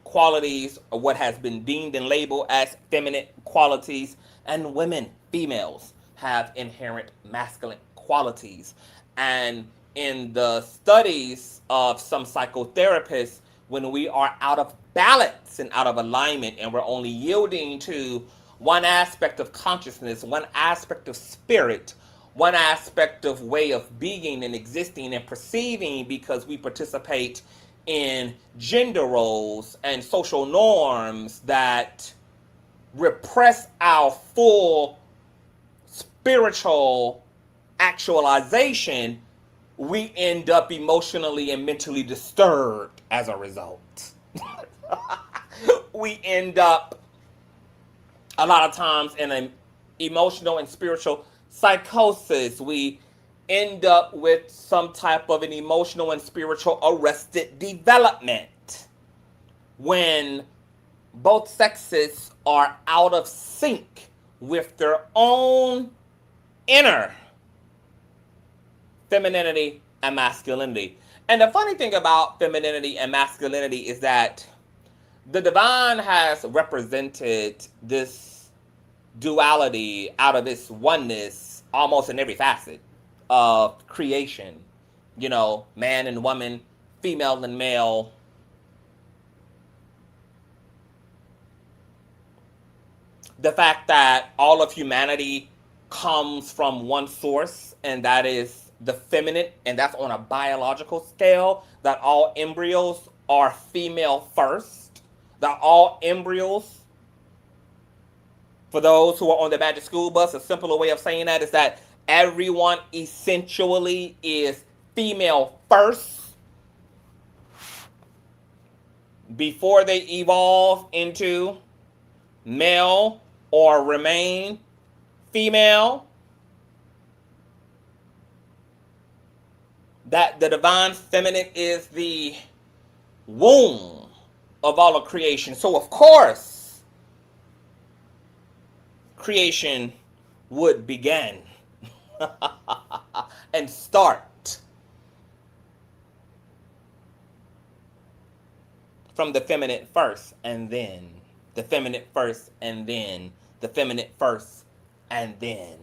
qualities, or what has been deemed and labeled as feminine qualities, and women, females, have inherent masculine qualities. And in the studies of some psychotherapists, when we are out of balance and out of alignment, and we're only yielding to one aspect of consciousness, one aspect of spirit, one aspect of way of being and existing and perceiving, because we participate in gender roles and social norms that repress our full spiritual actualization, we end up emotionally and mentally disturbed as a result. We end up a lot of times in an emotional and spiritual psychosis. We end up with some type of an emotional and spiritual arrested development when both sexes are out of sync with their own inner femininity and masculinity. And the funny thing about femininity and masculinity is that the divine has represented this duality out of this oneness almost in every facet of creation. You know, man and woman, female and male. The fact that all of humanity comes from one source, and that is the feminine, and that's on a biological scale, that all embryos are female first, that all embryos, for those who are on the magic school bus, a simpler way of saying that is that everyone essentially is female first before they evolve into male or remain female. That the divine feminine is the womb of all of creation. So of course, creation would begin and start from the feminine first, and then the feminine first, and then the feminine first, and then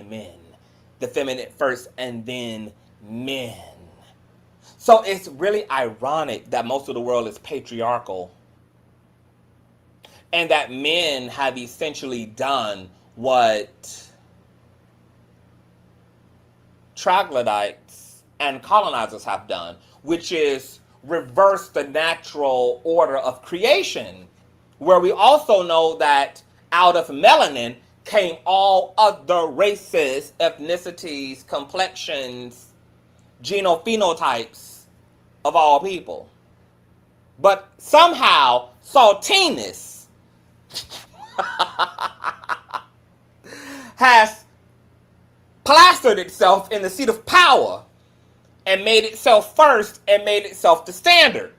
men. The feminine first, and then men. So it's really ironic that most of the world is patriarchal, and that men have essentially done what troglodytes and colonizers have done, which is reverse the natural order of creation, where we also know that out of melanin came all other races, ethnicities, complexions, genophenotypes of all people. But somehow saltiness has plastered itself in the seat of power and made itself first and made itself the standard.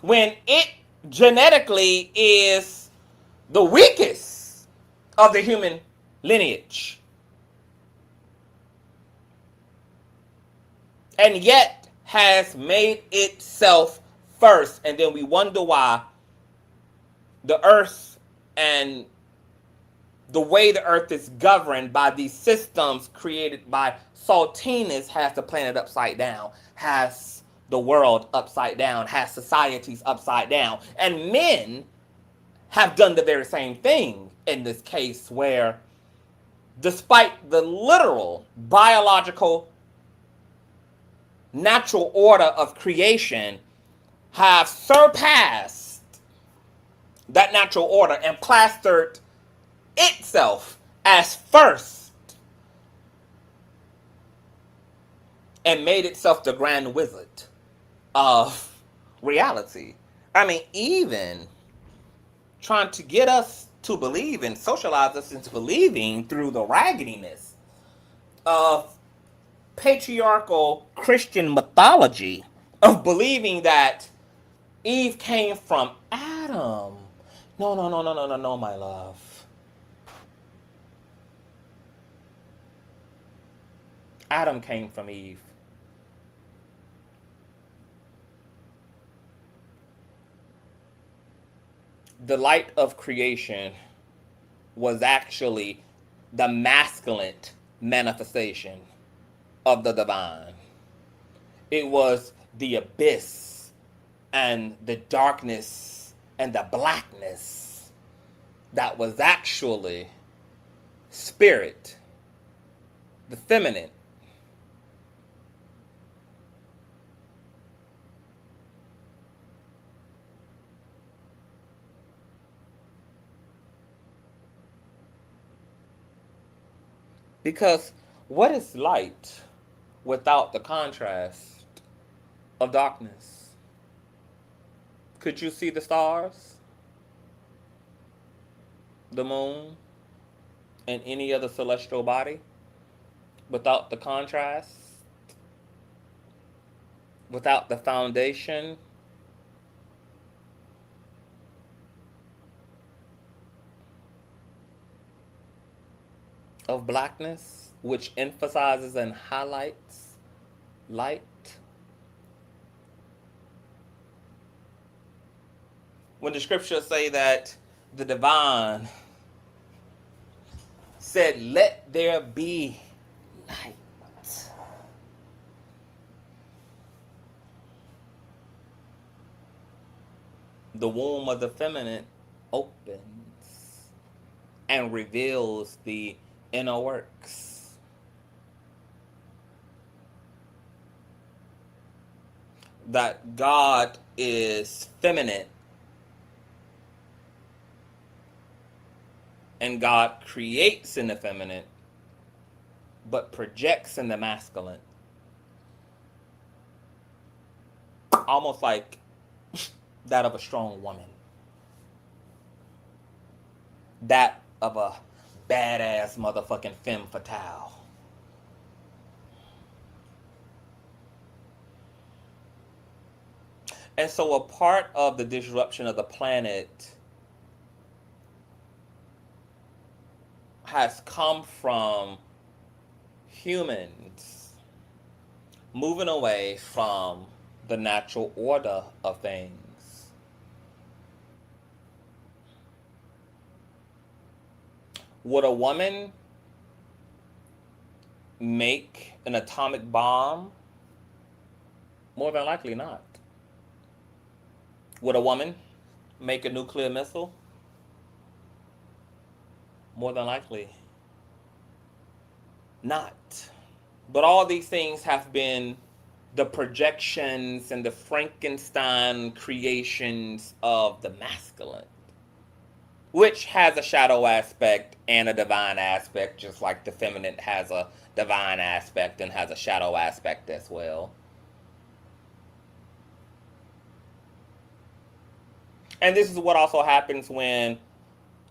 when it genetically is the weakest of the human lineage. And yet has made itself first. And then we wonder why the earth and the way the earth is governed by these systems created by Saltinus has the planet upside down, has the world upside down, has societies upside down. And men have done the very same thing in this case, where despite the literal biological natural order of creation, have surpassed that natural order and plastered itself as first and made itself the grand wizard of reality. I mean, even trying to get us to believe and socialize us into believing through the raggediness of patriarchal Christian mythology of believing that Eve came from Adam. No, my love. Adam came from Eve. The light of creation was actually the masculine manifestation of the divine. It was the abyss and the darkness and the blackness that was actually spirit, the feminine. Because what is light without the contrast of darkness? Could you see the stars, the moon, and any other celestial body without the contrast, without the foundation of blackness, which emphasizes and highlights light? When the scriptures say that the divine said, "Let there be light," the womb of the feminine opens and reveals the inner works. That God is feminine and God creates in the feminine but projects in the masculine. Almost like that of a strong woman. That of a badass motherfucking femme fatale. And so a part of the disruption of the planet has come from humans moving away from the natural order of things. Would a woman make an atomic bomb? More than likely not. Would a woman make a nuclear missile? More than likely not. But all these things have been the projections and the Frankenstein creations of the masculine, which has a shadow aspect and a divine aspect, just like the feminine has a divine aspect and has a shadow aspect as well. And this is what also happens when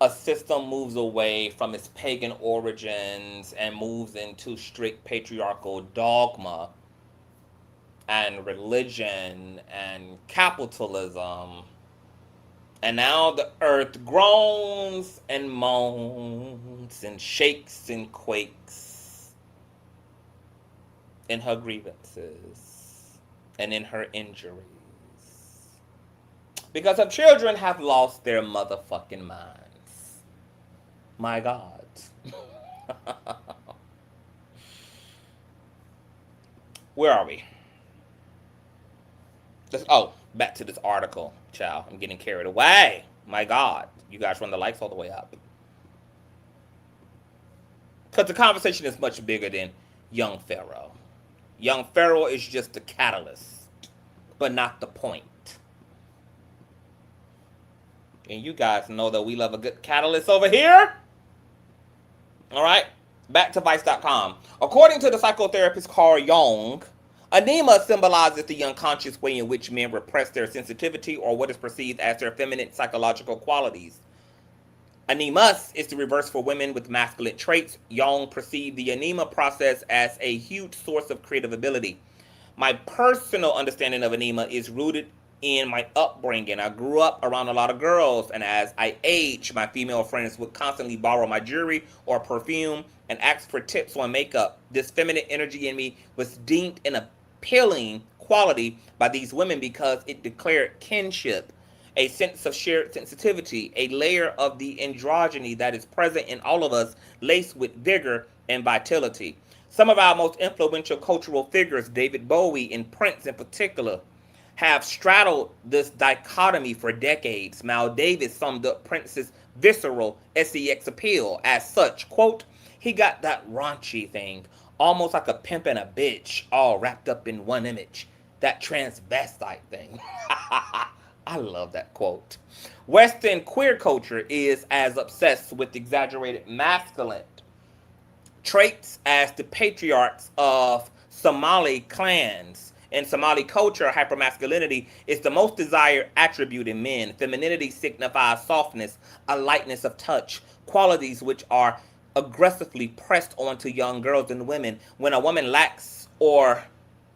a system moves away from its pagan origins and moves into strict patriarchal dogma. and religion and capitalism. And now the earth groans and moans and shakes and quakes in her grievances and in her injuries. Because her children have lost their motherfucking minds. My God. Where are we? Back to this article, child. I'm getting carried away. My God. You guys run the lights all the way up. Because the conversation is much bigger than young Pharaoh. Young Pharaoh is just the catalyst, but not the point. And you guys know that we love a good catalyst over here. All right? Back to Vice.com. According to the psychotherapist Carl Jung, anema symbolizes the unconscious way in which men repress their sensitivity or what is perceived as their feminine psychological qualities. Anemus is the reverse for women with masculine traits. Jung perceived the anema process as a huge source of creative ability. My personal understanding of anema is rooted in my upbringing. I grew up around a lot of girls, and as I aged, my female friends would constantly borrow my jewelry or perfume and ask for tips on makeup. This feminine energy in me was deemed an appealing quality by these women because it declared kinship, a sense of shared sensitivity, a layer of the androgyny that is present in all of us, laced with vigor and vitality. Some of our most influential cultural figures, David Bowie and Prince in particular, have straddled this dichotomy for decades. Miles Davis summed up Prince's visceral sex appeal as such, quote, "He got that raunchy thing, almost like a pimp and a bitch, all wrapped up in one image. That transvestite thing." I love that quote. Western queer culture is as obsessed with exaggerated masculine traits as the patriarchs of Somali clans. In Somali culture, hypermasculinity is the most desired attribute in men. Femininity signifies softness, a lightness of touch, qualities which are aggressively pressed onto young girls and women. When a woman lacks or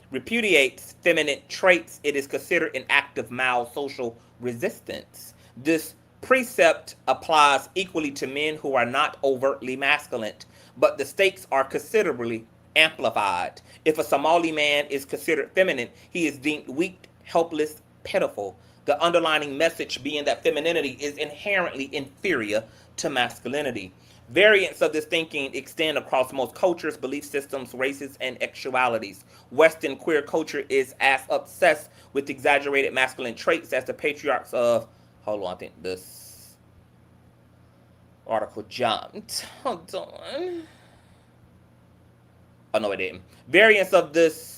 repudiates feminine traits, it is considered an act of mild social resistance. This precept applies equally to men who are not overtly masculine, but the stakes are considerably amplified. If a Somali man is considered feminine, he is deemed weak, helpless, pitiful. The underlying message being that femininity is inherently inferior to masculinity. Variants of this thinking extend across most cultures, belief systems, races, and sexualities. Western queer culture is as obsessed with exaggerated masculine traits as the patriarchs of... Hold on, I think this article jumped. Hold on. Oh, no, it didn't. Variants of this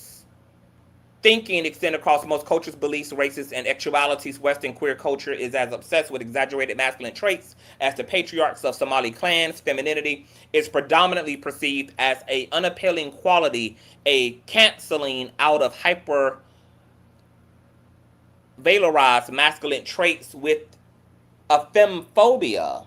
thinking extend across most cultures, beliefs, races, and sexualities. Western queer culture is as obsessed with exaggerated masculine traits as the patriarchs of Somali clans. Femininity is predominantly perceived as an unappealing quality, a canceling out of hyper-valorized masculine traits with a femphobia.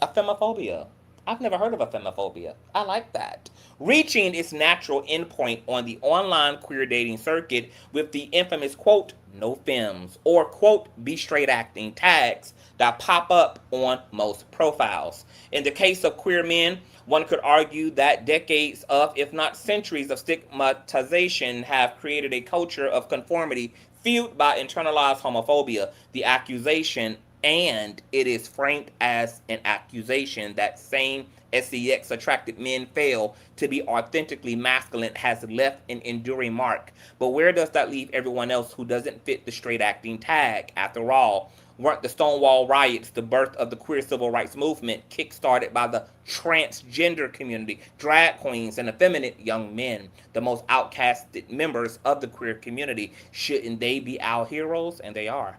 A femophobia. I've never heard of a femophobia. I like that. Reaching its natural endpoint on the online queer dating circuit with the infamous, quote, no femmes, or, quote, be straight acting tags that pop up on most profiles. In the case of queer men, one could argue that decades of, if not centuries of stigmatization have created a culture of conformity fueled by internalized homophobia. The accusation, and it is framed as an accusation that same sex attracted men fail to be authentically masculine, has left an enduring mark. But where does that leave everyone else who doesn't fit the straight acting tag? After all, weren't the Stonewall riots the birth of the queer civil rights movement, kick-started by the transgender community, drag queens, and effeminate young men, the most outcasted members of the queer community? Shouldn't they be our heroes? And they are.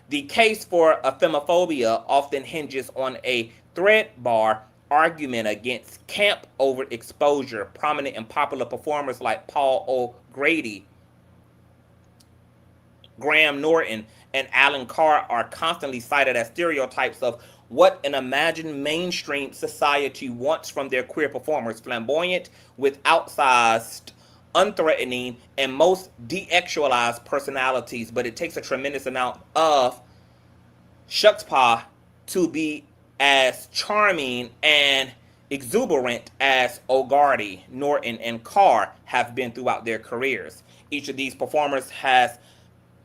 The case for a femophobia often hinges on a thread bar argument against camp overexposure. Prominent and popular performers like Paul O'Grady, Graham Norton, and Alan Carr are constantly cited as stereotypes of what an imagined mainstream society wants from their queer performers. Flamboyant with outsized unthreatening, and most de-actualized personalities, but it takes a tremendous amount of chutzpah to be as charming and exuberant as Ogarty, Norton, and Carr have been throughout their careers. Each of these performers has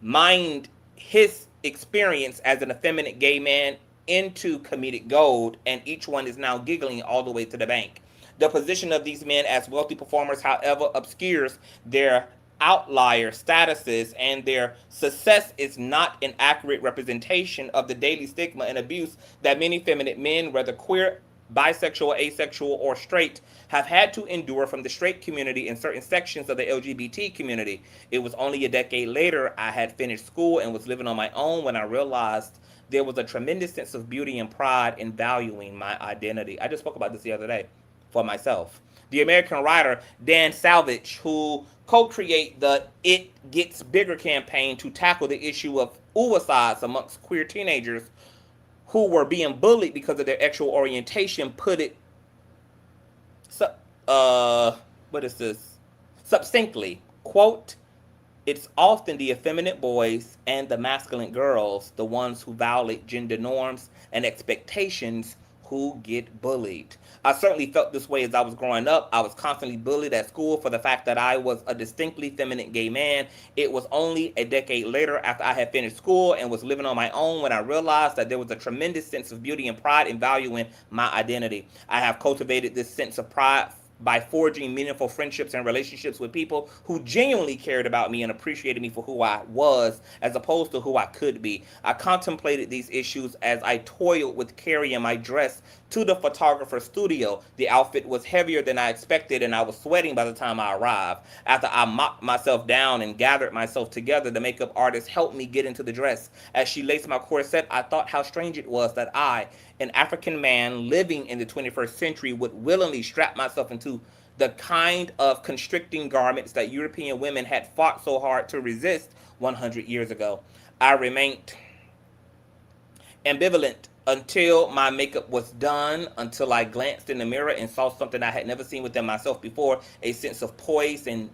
mined his experience as an effeminate gay man into comedic gold, and each one is now giggling all the way to the bank. The position of these men as wealthy performers, however, obscures their outlier statuses, and their success is not an accurate representation of the daily stigma and abuse that many feminine men, whether queer, bisexual, asexual, or straight, have had to endure from the straight community and certain sections of the LGBT community. It was only a decade later I had finished school and was living on my own when I realized there was a tremendous sense of beauty and pride in valuing my identity. I just spoke about this the other day for myself. The American writer Dan Savage, who co-created the It Gets Bigger campaign to tackle the issue of suicides amongst queer teenagers who were being bullied because of their sexual orientation, put it what is this? Succinctly, quote, "It's often the effeminate boys and the masculine girls, the ones who violate gender norms and expectations, who get bullied." I certainly felt this way as I was growing up. I was constantly bullied at school for the fact that I was a distinctly feminine gay man. It was only a decade later, after I had finished school and was living on my own, when I realized that there was a tremendous sense of beauty and pride in valuing my identity. I have cultivated this sense of pride by forging meaningful friendships and relationships with people who genuinely cared about me and appreciated me for who I was, as opposed to who I could be. I contemplated these issues as I toiled with carrying my dress to the photographer's studio. The outfit was heavier than I expected, and I was sweating by the time I arrived. After I mopped myself down and gathered myself together, the makeup artist helped me get into the dress. As she laced my corset, I thought how strange it was that I, an African man living in the 21st century, would willingly strap myself into the kind of constricting garments that European women had fought so hard to resist 100 years ago. I remained ambivalent until my makeup was done, until I glanced in the mirror and saw something I had never seen within myself before, a sense of poise and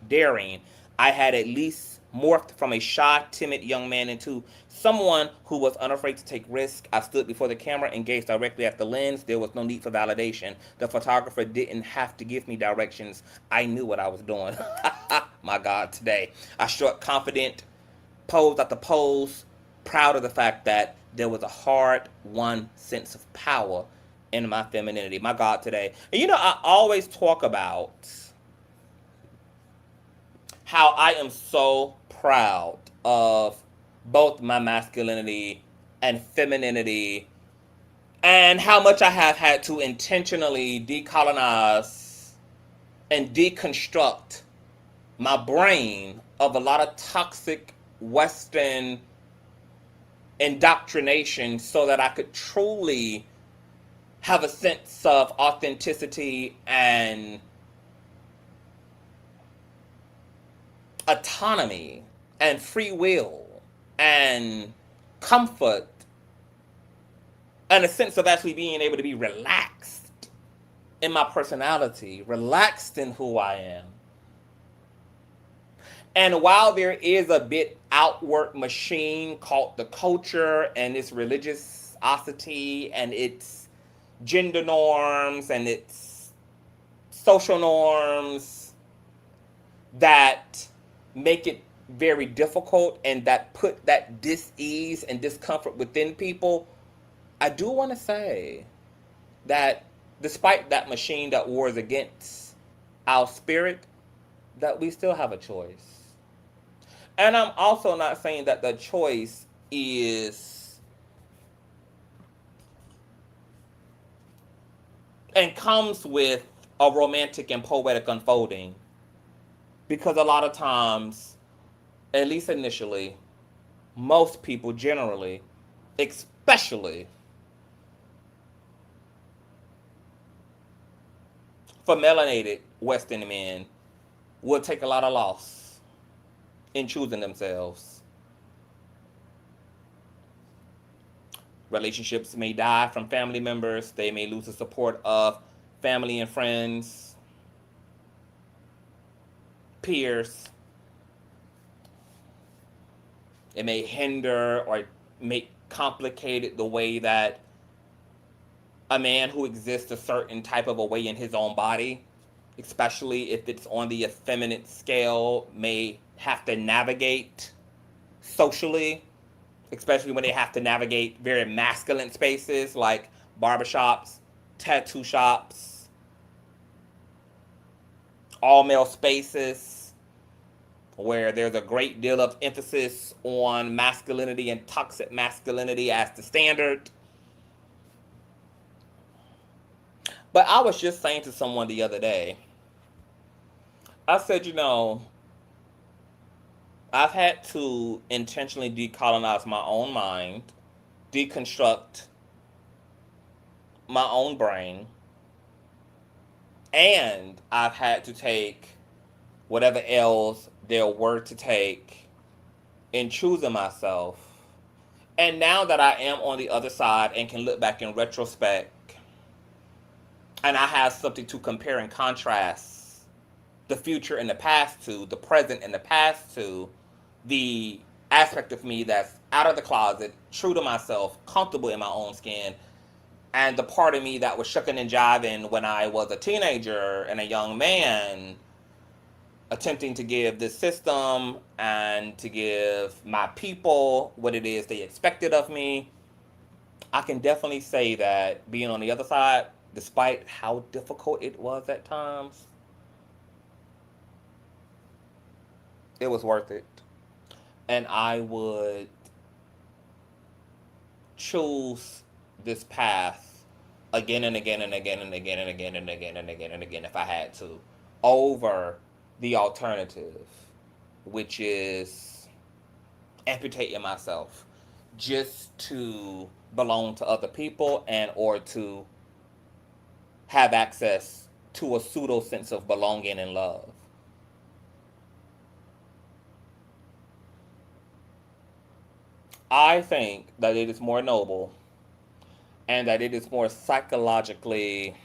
daring. I had at least morphed from a shy, timid young man into someone who was unafraid to take risks. I stood before the camera and gazed directly at the lens. There was no need for validation. The photographer didn't have to give me directions. I knew what I was doing. My God, today. I struck confident, pose after pose, proud of the fact that there was a hard-won sense of power in my femininity. My God, today. And you know, I always talk about how I am so proud of both my masculinity and femininity, and how much I have had to intentionally decolonize and deconstruct my brain of a lot of toxic Western indoctrination so that I could truly have a sense of authenticity and autonomy and free will and comfort and a sense of actually being able to be relaxed in my personality, relaxed in who I am. And while there is a bit outward machine called the culture and its religiosity and its gender norms and its social norms that make it very difficult and that put that dis-ease and discomfort within people, I do want to say that despite that machine that wars against our spirit, that we still have a choice. And I'm also not saying that the choice is and comes with a romantic and poetic unfolding. Because a lot of times, at least initially, most people generally, especially for melanated Western men, will take a lot of loss in choosing themselves. Relationships may die from family members. They may lose the support of family and friends. pierce. It may hinder or make complicated the way that a man who exists a certain type of a way in his own body, especially if it's on the effeminate scale, may have to navigate socially, especially when they have to navigate very masculine spaces like barbershops, tattoo shops, all male spaces where there's a great deal of emphasis on masculinity and toxic masculinity as the standard. But I was just saying to someone the other day, I said, I've had to intentionally decolonize my own mind, deconstruct my own brain, and I've had to take whatever else there were to take in choosing myself. And now that I am on the other side and can look back in retrospect, and I have something to compare and contrast the future and the past to, the present and the past to, the aspect of me that's out of the closet, true to myself, comfortable in my own skin, and the part of me that was shucking and jiving when I was a teenager and a young man, attempting to give this system and to give my people what it is they expected of me. I can definitely say that being on the other side, despite how difficult it was at times, it was worth it. And I would choose this path again and again and again and again and again and again and again and again if I had to, over the alternative, which is amputating myself just to belong to other people and or to have access to a pseudo sense of belonging and love. I think that it is more noble and that it is more psychologically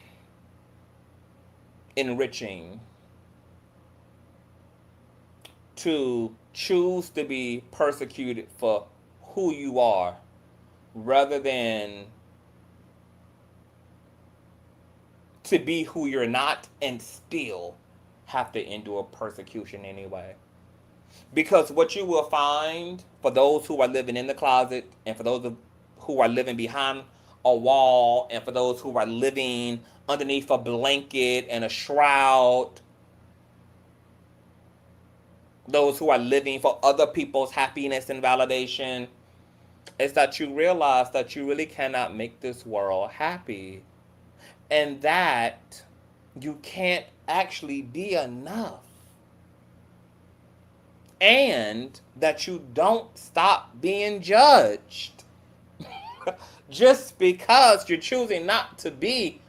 enriching to choose to be persecuted for who you are rather than to be who you're not and still have to endure persecution anyway. Because what you will find for those who are living in the closet and for those who are living behind a wall and for those who are living underneath a blanket and a shroud, those who are living for other people's happiness and validation, is that you realize that you really cannot make this world happy. And that you can't actually be enough. And that you don't stop being judged. Just because you're choosing not to be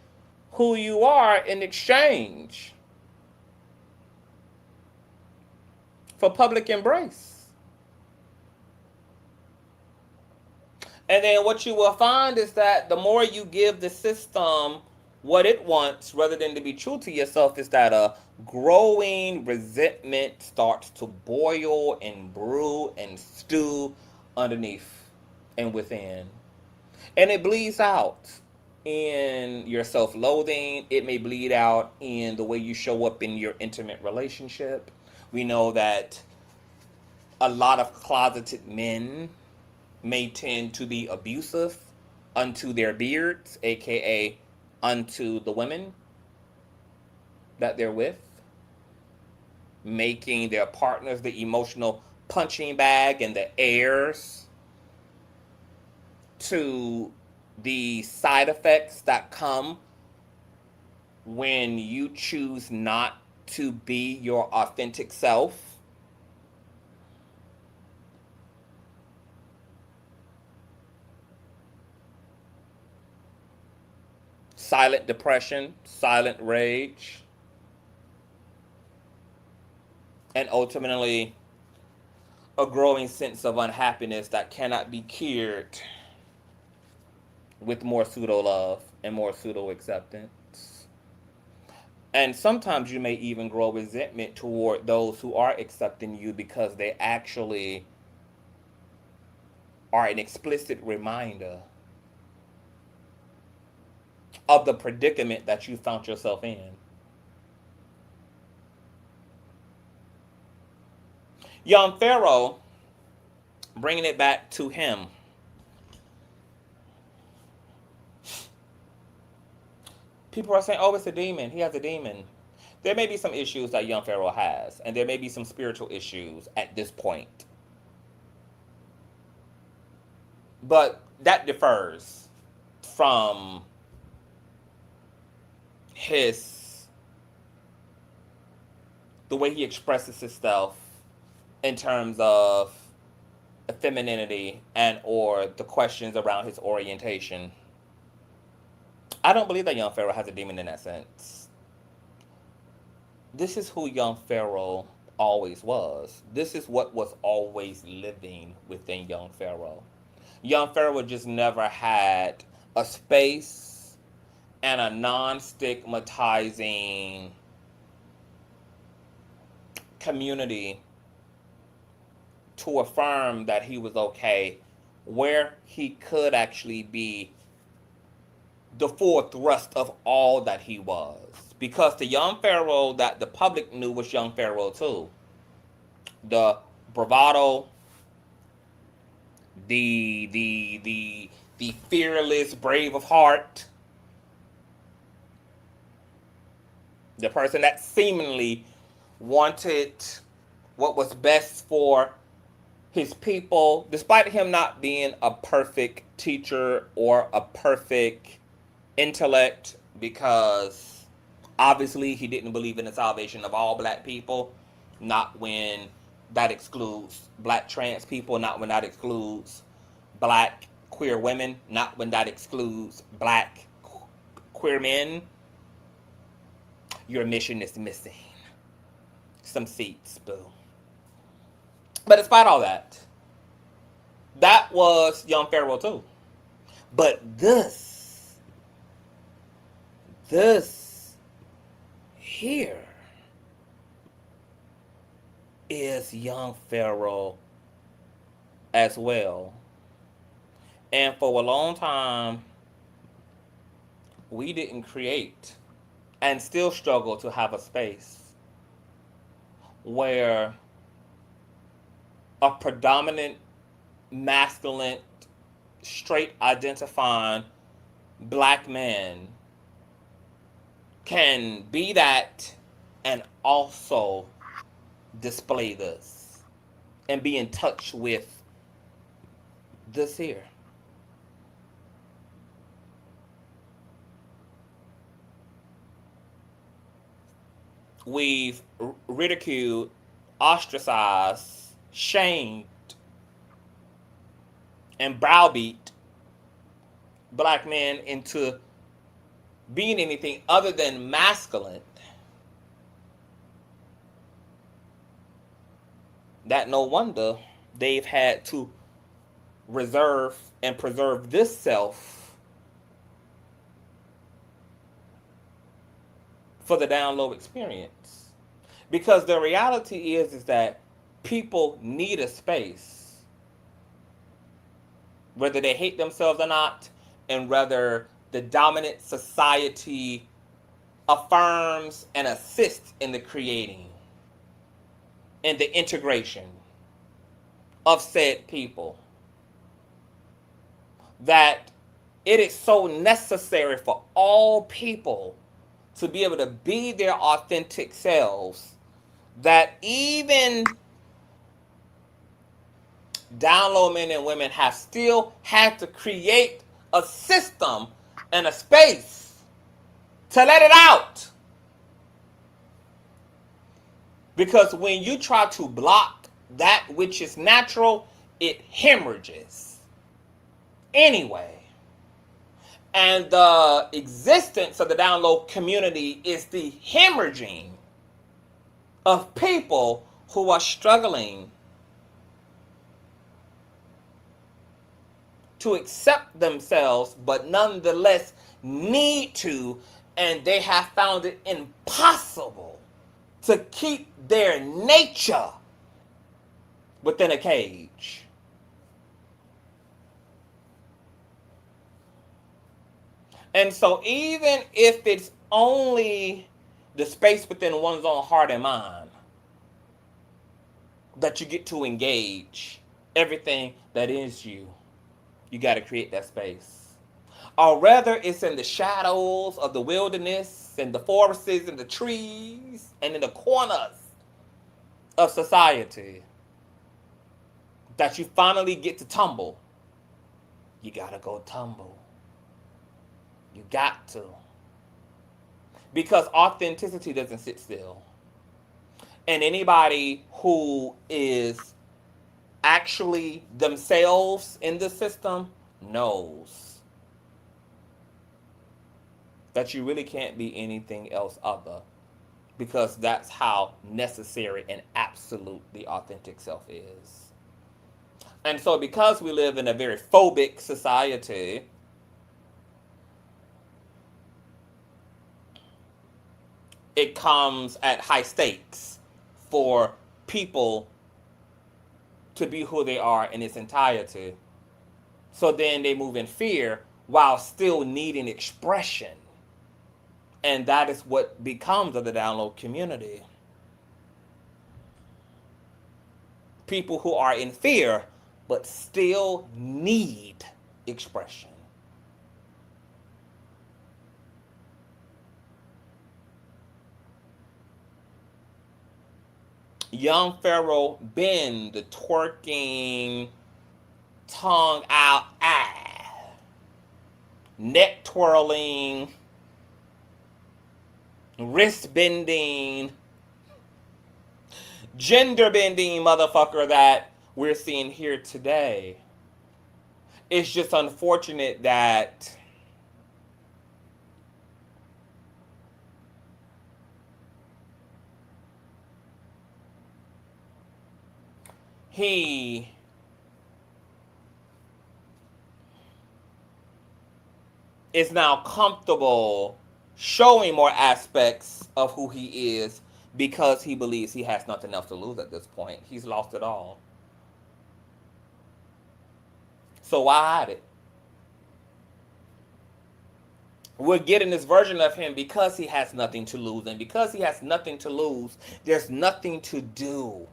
who you are in exchange for public embrace. And then what you will find is that the more you give the system what it wants rather than to be true to yourself, is that a growing resentment starts to boil and brew and stew underneath and within. And it bleeds out in your self-loathing. It may bleed out in the way you show up in your intimate relationship. We know that a lot of closeted men may tend to be abusive unto their beards, aka unto the women that they're with, making their partners the emotional punching bag and the heirs to the side effects that come when you choose not to be your authentic self. Silent depression, silent rage, and ultimately a growing sense of unhappiness that cannot be cured with more pseudo love and more pseudo acceptance. And sometimes you may even grow resentment toward those who are accepting you because they actually are an explicit reminder of the predicament that you found yourself in. Young Pharaoh, bringing it back to him. People are saying, oh, it's a demon. He has a demon. There may be some issues that young Pharaoh has, and there may be some spiritual issues at this point. But that differs from the way he expresses himself in terms of femininity and or the questions around his orientation. I don't believe that young Pharaoh has a demon in that sense. This is who young Pharaoh always was. This is what was always living within young Pharaoh. Young Pharaoh just never had a space and a non-stigmatizing community to affirm that he was okay, where he could actually be the full thrust of all that he was. Because the young Pharaoh that the public knew was young Pharaoh too. The bravado, the fearless, brave of heart, the person that seemingly wanted what was best for his people, despite him not being a perfect teacher or a perfect intellect, because obviously he didn't believe in the salvation of all black people, not when that excludes black trans people, not when that excludes black queer women, not when that excludes black queer men. Your mission is missing some seats, boo. But despite all that, that was young Pharaoh too. But this here is young Pharaoh as well. And for a long time, we didn't create and still struggle to have a space where a predominant masculine, straight identifying black man can be that and also display this and be in touch with this here. We've ridiculed, ostracized, shamed, and browbeat black men into being anything other than masculine. That no wonder they've had to reserve and preserve this self for the down low experience. Because the reality is that people need a space, whether they hate themselves or not, and whether the dominant society affirms and assists in the creating and the integration of said people, that it is so necessary for all people to be able to be their authentic selves, that even down low men and women have still had to create a system and a space to let it out. Because when you try to block that which is natural, it hemorrhages anyway. And the existence of the down low community is the hemorrhaging of people who are struggling to accept themselves, but nonetheless need to And they have found it impossible to keep their nature within a cage. And so even if it's only the space within one's own heart and mind that you get to engage everything that is you, you got to create that space. Or rather, it's in the shadows of the wilderness and the forests and the trees and in the corners of society that you finally get to tumble. You got to go tumble. You got to. Because authenticity doesn't sit still. And anybody who is actually themselves in the system knows that you really can't be anything else other, because that's how necessary and absolute the authentic self is. And so because we live in a very phobic society, it comes at high stakes for people to be who they are in its entirety. So then they move in fear while still needing expression. And that is what becomes of the download community. People who are in fear but still need expression. Young Pharaoh been the twerking, tongue out, neck twirling, wrist bending, gender bending motherfucker that we're seeing here today. It's just unfortunate that he is now comfortable showing more aspects of who he is because he believes he has nothing else to lose at this point. He's lost it all. So why hide it? We're getting this version of him because he has nothing to lose. And because he has nothing to lose, there's nothing to do.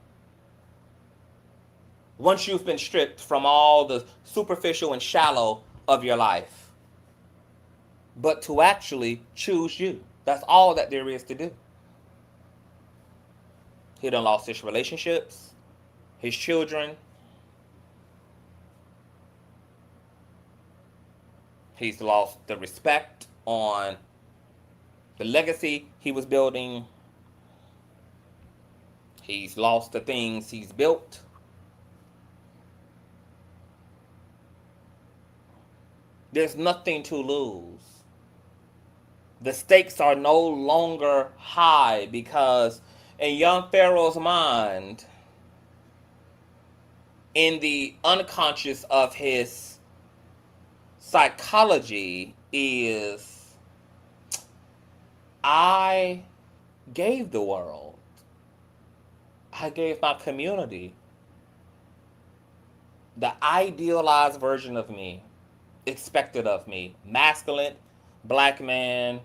Once you've been stripped from all the superficial and shallow of your life. But to actually choose you. That's all that there is to do. He done lost his relationships, his children. He's lost the respect on the legacy he was building. He's lost the things he's built. There's nothing to lose. The stakes are no longer high because in young Pharaoh's mind, in the unconscious of his psychology is, I gave the world. I gave my community the idealized version of me, expected of me. Masculine, black man,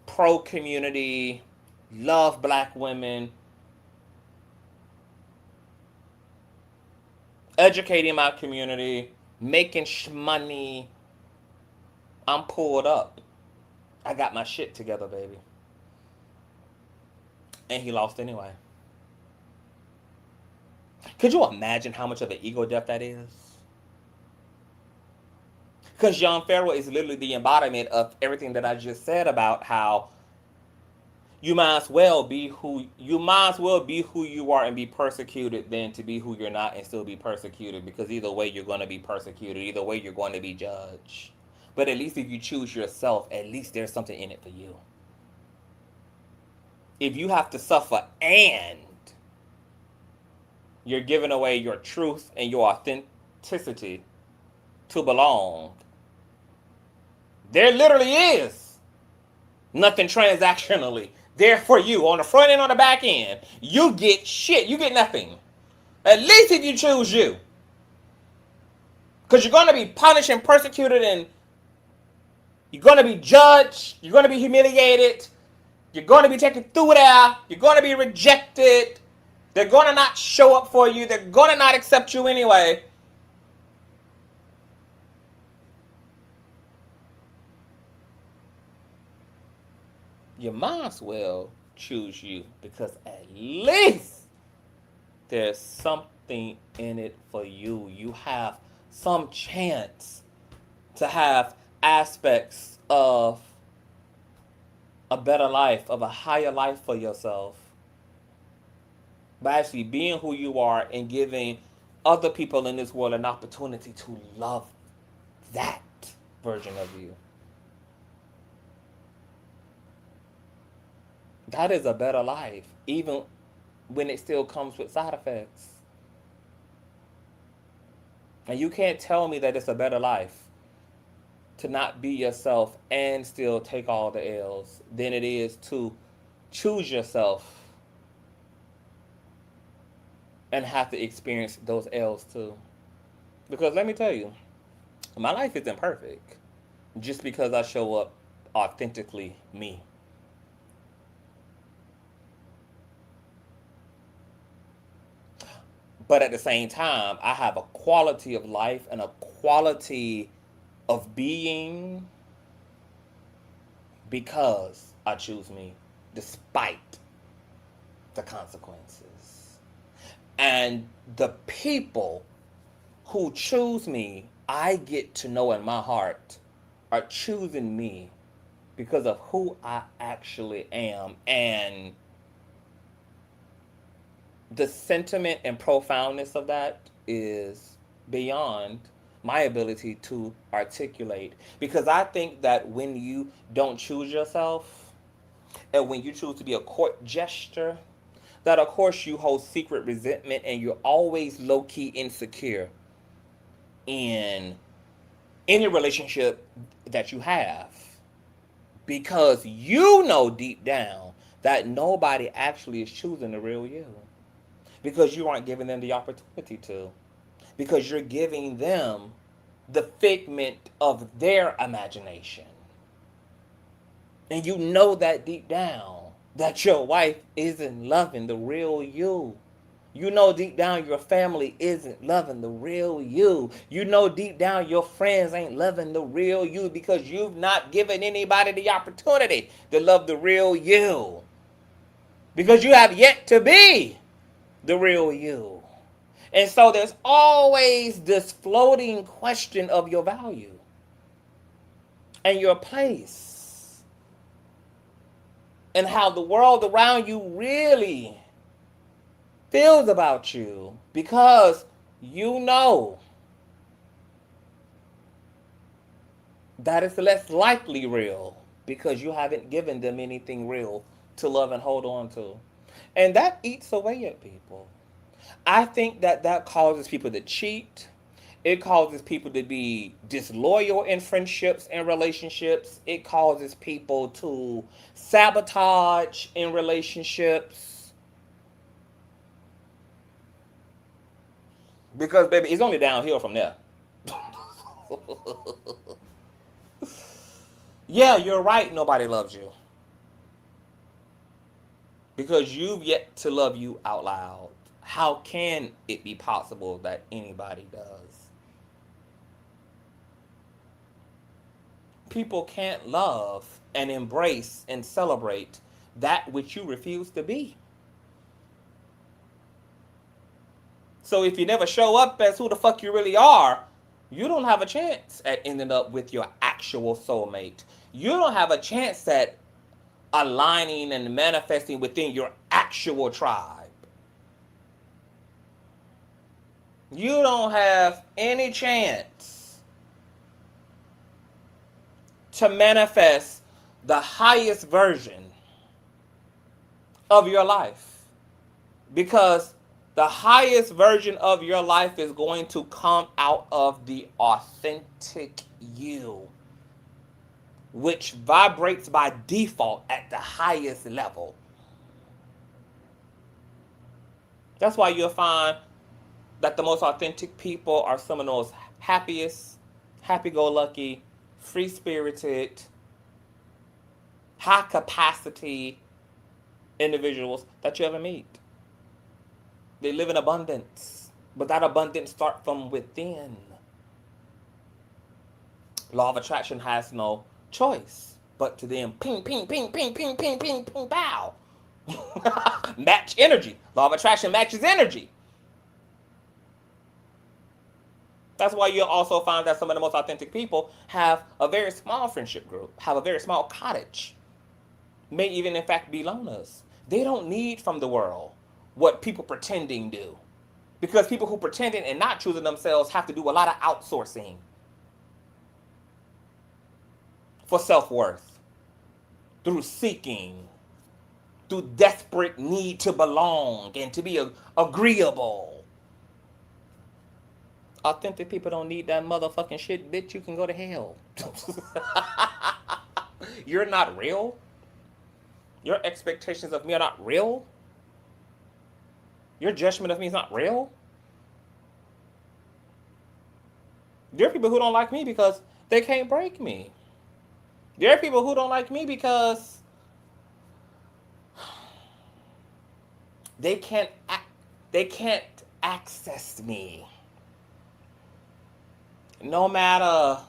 pro-community, love black women, educating my community, making money. I'm pulled up. I got my shit together, baby. And he lost anyway. Could you imagine how much of an ego death that is? Because young Pharaoh is literally the embodiment of everything that I just said about how you might as well be who you are and be persecuted than to be who you're not and still be persecuted, because either way you're going to be persecuted, either way you're going to be judged. But at least if you choose yourself, at least there's something in it for you. If you have to suffer and you're giving away your truth and your authenticity to belong, there literally is Nothing transactionally. There for you on the front end, on the back end. You get shit. You get nothing. At least if you choose you. Because you're going to be punished and persecuted, and you're going to be judged. You're going to be humiliated. You're going to be taken through there. You're going to be rejected. They're going to not show up for you. They're going to not accept you anyway. You might as well choose you, because at least there's something in it for you. You have some chance to have aspects of a better life, of a higher life for yourself, by actually being who you are and giving other people in this world an opportunity to love that version of you. That is a better life, even when it still comes with side effects. And you can't tell me that it's a better life to not be yourself and still take all the L's than it is to choose yourself and have to experience those L's too. Because let me tell you, my life isn't perfect just because I show up authentically me. But at the same time, I have a quality of life and a quality of being because I choose me, despite the consequences. And the people who choose me, I get to know in my heart, are choosing me because of who I actually am. And the sentiment and profoundness of that is beyond my ability to articulate. Because I think that when you don't choose yourself, and when you choose to be a court jester, that of course you hold secret resentment, and you're always low-key insecure in any relationship that you have. Because you know deep down that nobody actually is choosing the real you. Because you aren't giving them the opportunity to. Because you're giving them the figment of their imagination. And you know that deep down, that your wife isn't loving the real you. You know deep down your family isn't loving the real you. You know deep down your friends ain't loving the real you, because you've not given anybody the opportunity to love the real you. Because you have yet to be the real you. And so there's always this floating question of your value and your place, and how the world around you really feels about you, because you know that it's less likely real, because you haven't given them anything real to love and hold on to. And that eats away at people. I think that causes people to cheat. It causes people to be disloyal in friendships and relationships. It causes people to sabotage in relationships. Because, baby, it's only downhill from there. Yeah, you're right, nobody loves you. Because you've yet to love you out loud. How can it be possible that anybody does? People can't love and embrace and celebrate that which you refuse to be. So if you never show up as who the fuck you really are, you don't have a chance at ending up with your actual soulmate. You don't have a chance at aligning and manifesting within your actual tribe. You don't have any chance to manifest the highest version of your life, because the highest version of your life is going to come out of the authentic you. which vibrates by default at the highest level. That's why you'll find that the most authentic people are some of those happiest, happy-go-lucky, free-spirited, high-capacity individuals that you ever meet. They live in abundance, but that abundance starts from within. Law of attraction has no choice but to then ping, ping, ping, ping, ping, ping, ping, ping, pow. Match energy. Law of attraction matches energy. That's why you'll also find that some of the most authentic people have a very small friendship group, have a very small cottage, may even in fact be loners. They don't need from the world what people pretending do. Because people who pretending and not choosing themselves have to do a lot of outsourcing for self-worth, through seeking, through desperate need to belong and to be agreeable. Authentic people don't need that motherfucking shit, bitch. You can go to hell. You're not real. Your expectations of me are not real. Your judgment of me is not real. There are people who don't like me because they can't break me. There are people who don't like me because they can't access me. No matter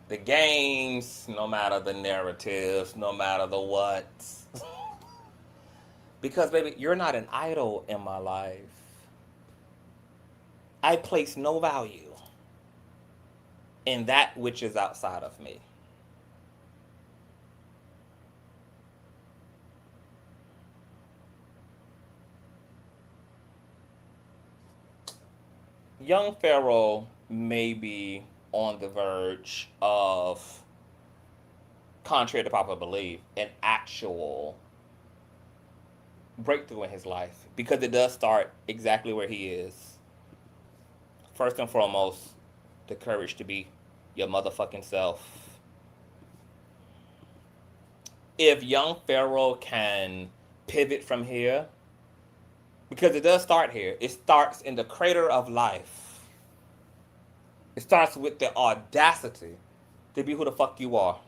the games, no matter the narratives, no matter the whats. Because, baby, you're not an idol in my life. I place no value in that which is outside of me. Young Pharaoh may be on the verge of, contrary to popular belief, an actual breakthrough in his life, because it does start exactly where he is. First and foremost, the courage to be your motherfucking self. If young Pharaoh can pivot from here, because it does start here, it starts in the crater of life. It starts with the audacity to be who the fuck you are.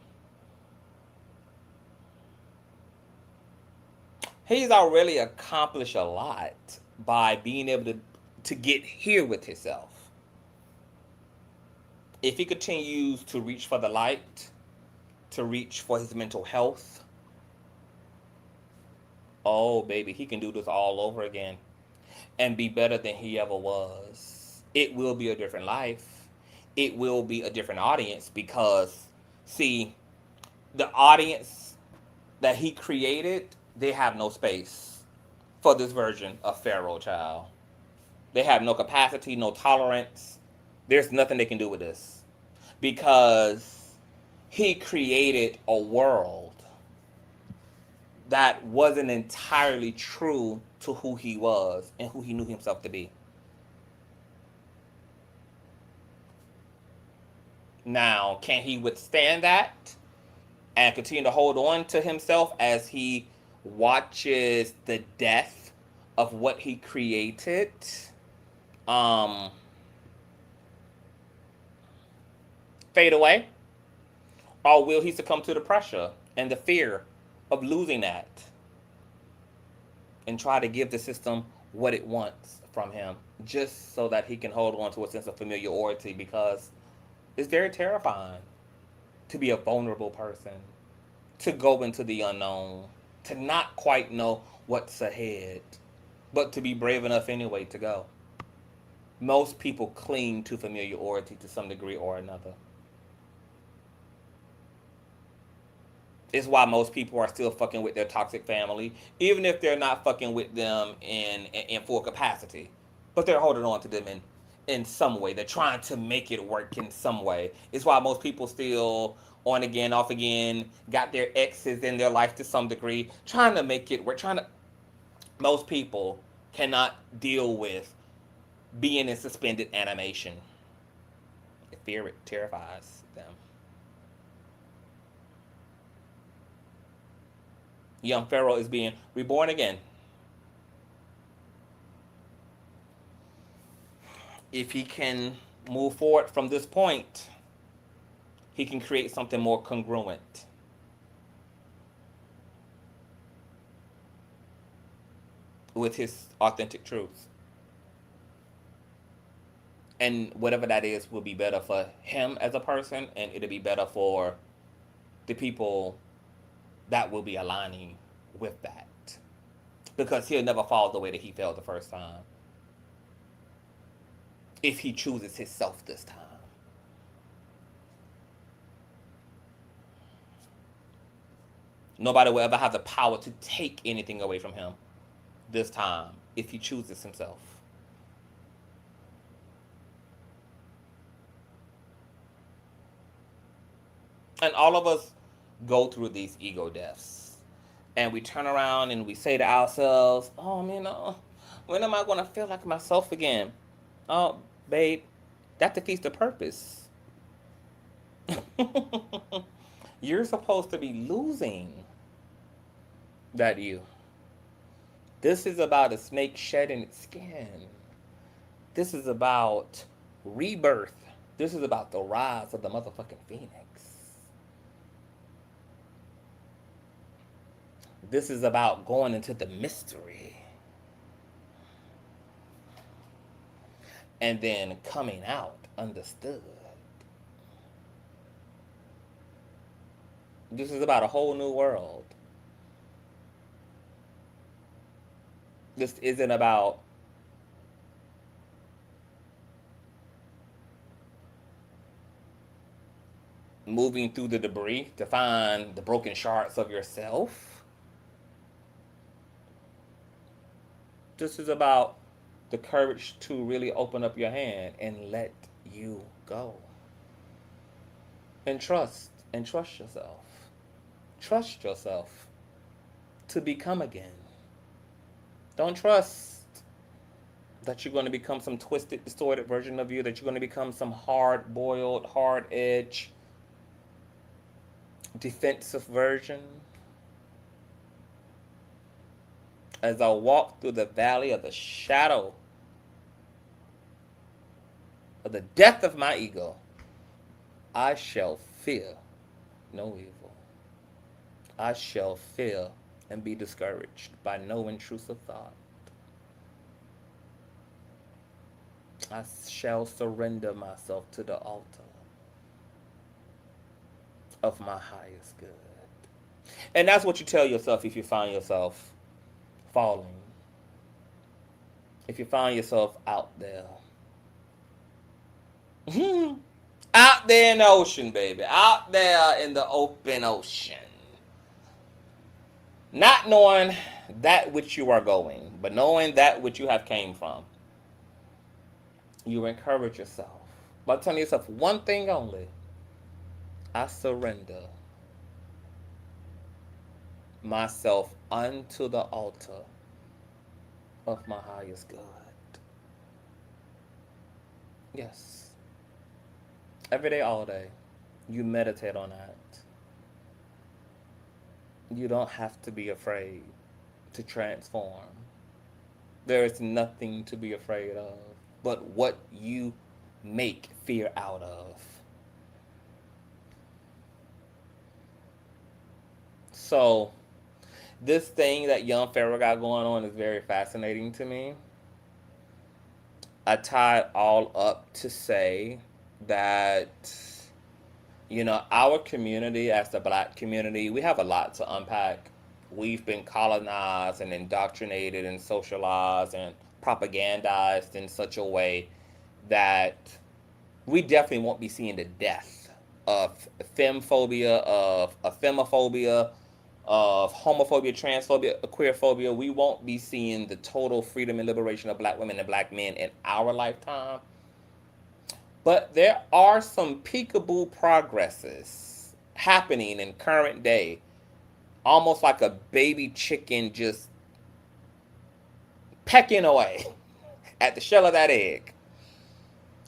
He's already accomplished a lot by being able to get here with himself. If he continues to reach for the light, to reach for his mental health, oh baby, he can do this all over again and be better than he ever was. It will be a different life. It will be a different audience because, see, the audience that he created, they have no space for this version of Pharaoh, child. They have no capacity, no tolerance. There's nothing they can do with this. Because he created a world that wasn't entirely true to who he was and who he knew himself to be. Now, can he withstand that and continue to hold on to himself as he watches the death of what he created fade away? Or will he succumb to the pressure and the fear of losing that and try to give the system what it wants from him just so that he can hold on to a sense of familiarity? Because it's very terrifying to be a vulnerable person, to go into the unknown, to not quite know what's ahead, but to be brave enough anyway to go. Most people cling to familiarity to some degree or another. It's why most people are still fucking with their toxic family, even if they're not fucking with them in full capacity. But they're holding on to them in some way. They're trying to make it work in some way. It's why most people still on again, off again, got their exes in their life to some degree, trying to make it work. Most people cannot deal with being in suspended animation. They fear it, terrifies them. Young Pharaoh is being reborn again. If he can move forward from this point, he can create something more congruent. With his authentic truth. And whatever that is will be better for him as a person, and it'll be better for the people that will be aligning with that. Because he'll never fall the way that he fell the first time. If he chooses himself this time. Nobody will ever have the power to take anything away from him this time if he chooses himself. And all of us go through these ego deaths. And we turn around and we say to ourselves, oh, when am I going to feel like myself again? Oh, babe, that defeats the purpose. You're supposed to be losing that you. This is about a snake shedding its skin. This is about rebirth. This is about the rise of the motherfucking phoenix. This is about going into the mystery. And then coming out understood. This is about a whole new world. This isn't about moving through the debris to find the broken shards of yourself. This is about the courage to really open up your hand and let you go. And trust yourself. Trust yourself to become again. Don't trust that you're going to become some twisted, distorted version of you, that you're going to become some hard-boiled, hard-edged, defensive version. As I walk through the valley of the shadow of the death of my ego, I shall fear no evil. I shall fear and be discouraged by no intrusive thought. I shall surrender myself to the altar of my highest good. And that's what you tell yourself if you find yourself falling. If you find yourself out there. Out there in the ocean, baby. Out there in the open ocean. Not knowing that which you are going, but knowing that which you have came from. You encourage yourself by telling yourself one thing only. I surrender myself unto the altar of my highest good. Yes. Every day, all day, you meditate on that. You don't have to be afraid to transform. There is nothing to be afraid of but what you make fear out of. So, this thing that young Pharaoh got going on is very fascinating to me. I tie it all up to say that, our community as the Black community, we have a lot to unpack. We've been colonized and indoctrinated and socialized and propagandized in such a way that we definitely won't be seeing the death of femphobia, of femophobia, of homophobia, transphobia, queerphobia. We won't be seeing the total freedom and liberation of Black women and Black men in our lifetime. But there are some peekaboo progresses happening in current day, almost like a baby chicken just pecking away at the shell of that egg,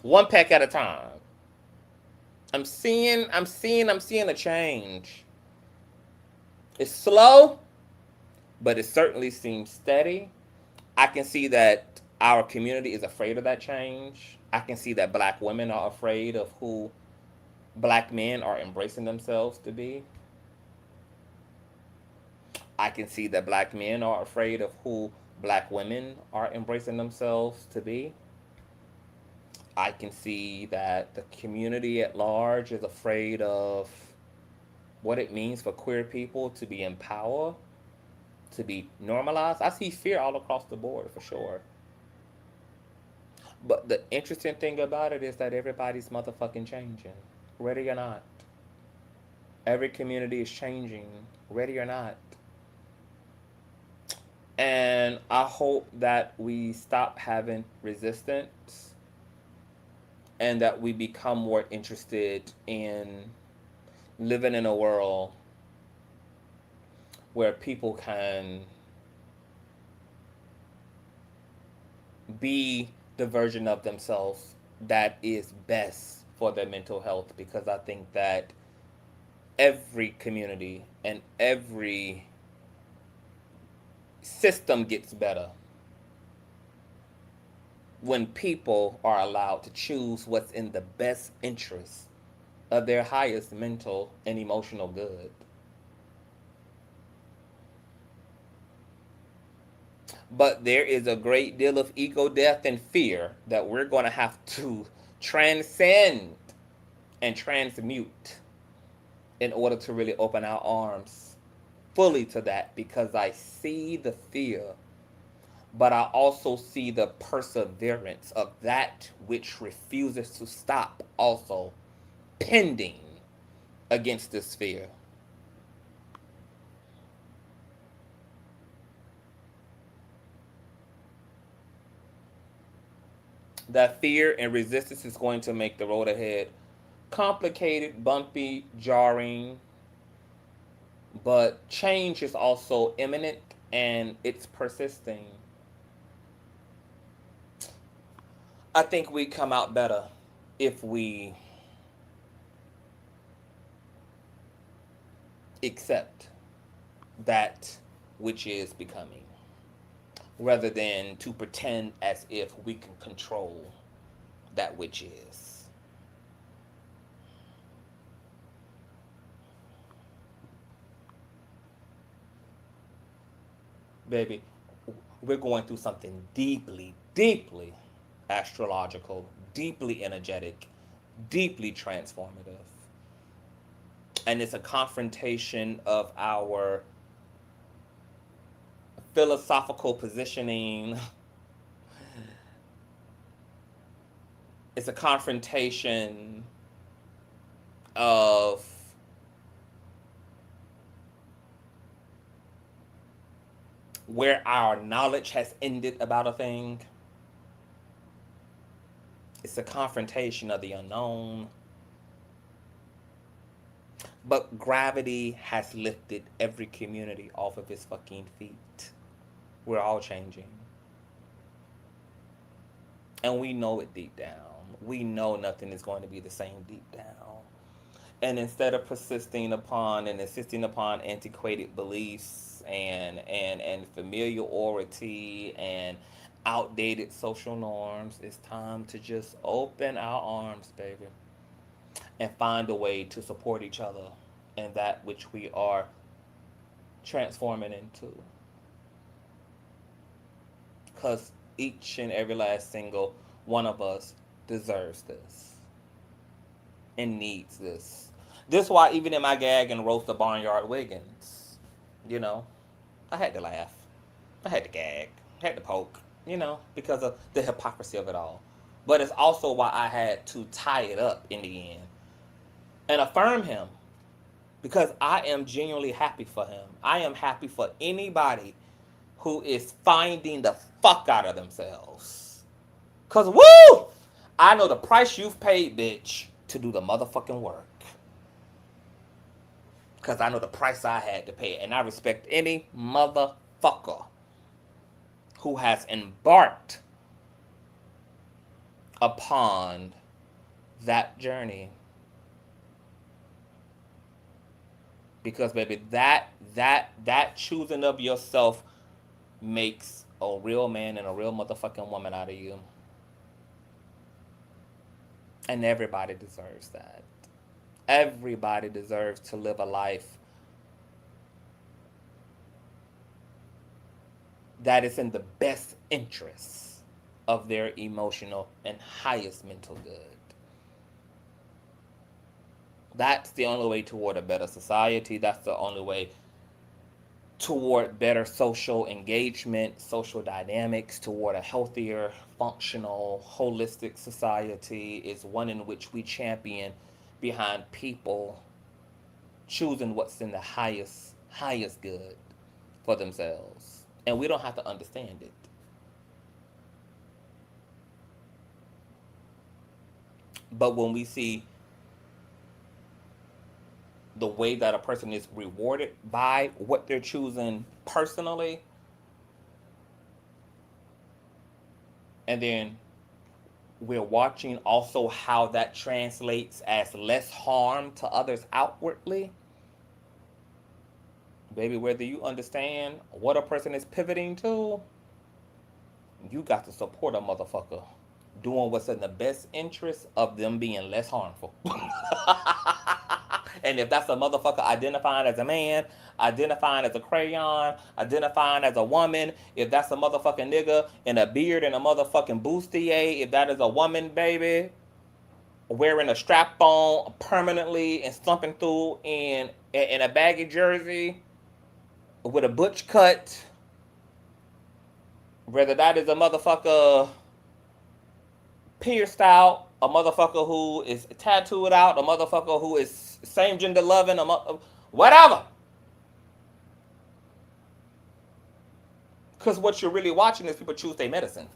one peck at a time. I'm seeing a change. It's slow, but it certainly seems steady. I can see that our community is afraid of that change. I can see that black women are afraid of who black men are embracing themselves to be. I can see that black men are afraid of who black women are embracing themselves to be. I can see that the community at large is afraid of what it means for queer people to be in power, to be normalized. I see fear all across the board for sure. But the interesting thing about it is that everybody's motherfucking changing, ready or not. Every community is changing, ready or not. And I hope that we stop having resistance and that we become more interested in living in a world where people can be the version of themselves that is best for their mental health, because I think that every community and every system gets better when people are allowed to choose what's in the best interest of their highest mental and emotional good. But there is a great deal of ego death and fear that we're going to have to transcend and transmute in order to really open our arms fully to that, because I see the fear, but I also see the perseverance of that which refuses to stop also pending against this fear. That fear and resistance is going to make the road ahead complicated, bumpy, jarring, but change is also imminent and it's persisting. I think we come out better if we accept that which is becoming, rather than to pretend as if we can control that which is. Baby, we're going through something deeply, deeply astrological, deeply energetic, deeply transformative. And it's a confrontation of our philosophical positioning. It's a confrontation of where our knowledge has ended about a thing. It's a confrontation of the unknown. But gravity has lifted every community off of its fucking feet. We're all changing. And we know it deep down. We know nothing is going to be the same deep down. And instead of persisting upon and insisting upon antiquated beliefs and familiarity and outdated social norms, it's time to just open our arms, baby, and find a way to support each other in that which we are transforming into. Because each and every last single one of us deserves this and needs this. This is why even in my gag and roast of Barnyard Wiggins, you know, I had to laugh. I had to gag. I had to poke, because of the hypocrisy of it all. But it's also why I had to tie it up in the end and affirm him, because I am genuinely happy for him. I am happy for anybody who is finding the fuck out of themselves. Because, woo! I know the price you've paid, bitch, to do the motherfucking work. Because I know the price I had to pay. And I respect any motherfucker who has embarked upon that journey. Because baby, that choosing of yourself makes a real man and a real motherfucking woman out of you. And everybody deserves that. Everybody deserves to live a life that is in the best interests of their emotional and highest mental good. That's the only way toward a better society. That's the only way toward better social engagement, social dynamics, toward a healthier, functional, holistic society, is one in which we champion behind people choosing what's in the highest good for themselves. And we don't have to understand it. But when we see the way that a person is rewarded by what they're choosing personally, and then we're watching also how that translates as less harm to others outwardly, baby, whether you understand what a person is pivoting to, you got to support a motherfucker doing what's in the best interest of them being less harmful. And if that's a motherfucker identifying as a man, identifying as a crayon, identifying as a woman, if that's a motherfucking nigga in a beard and a motherfucking bustier, if that is a woman, baby, wearing a strap on permanently and stumping through in a baggy jersey with a butch cut, whether that is a motherfucker pierced out, a motherfucker who is tattooed out, a motherfucker who is same gender loving, whatever. Because what you're really watching is people choose their medicine.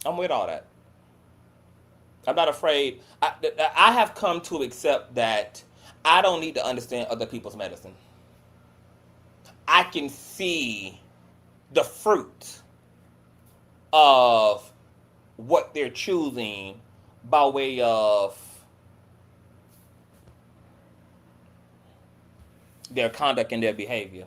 I'm with all that. I'm not afraid. I have come to accept that I don't need to understand other people's medicine. I can see the fruit of what they're choosing by way of their conduct and their behavior.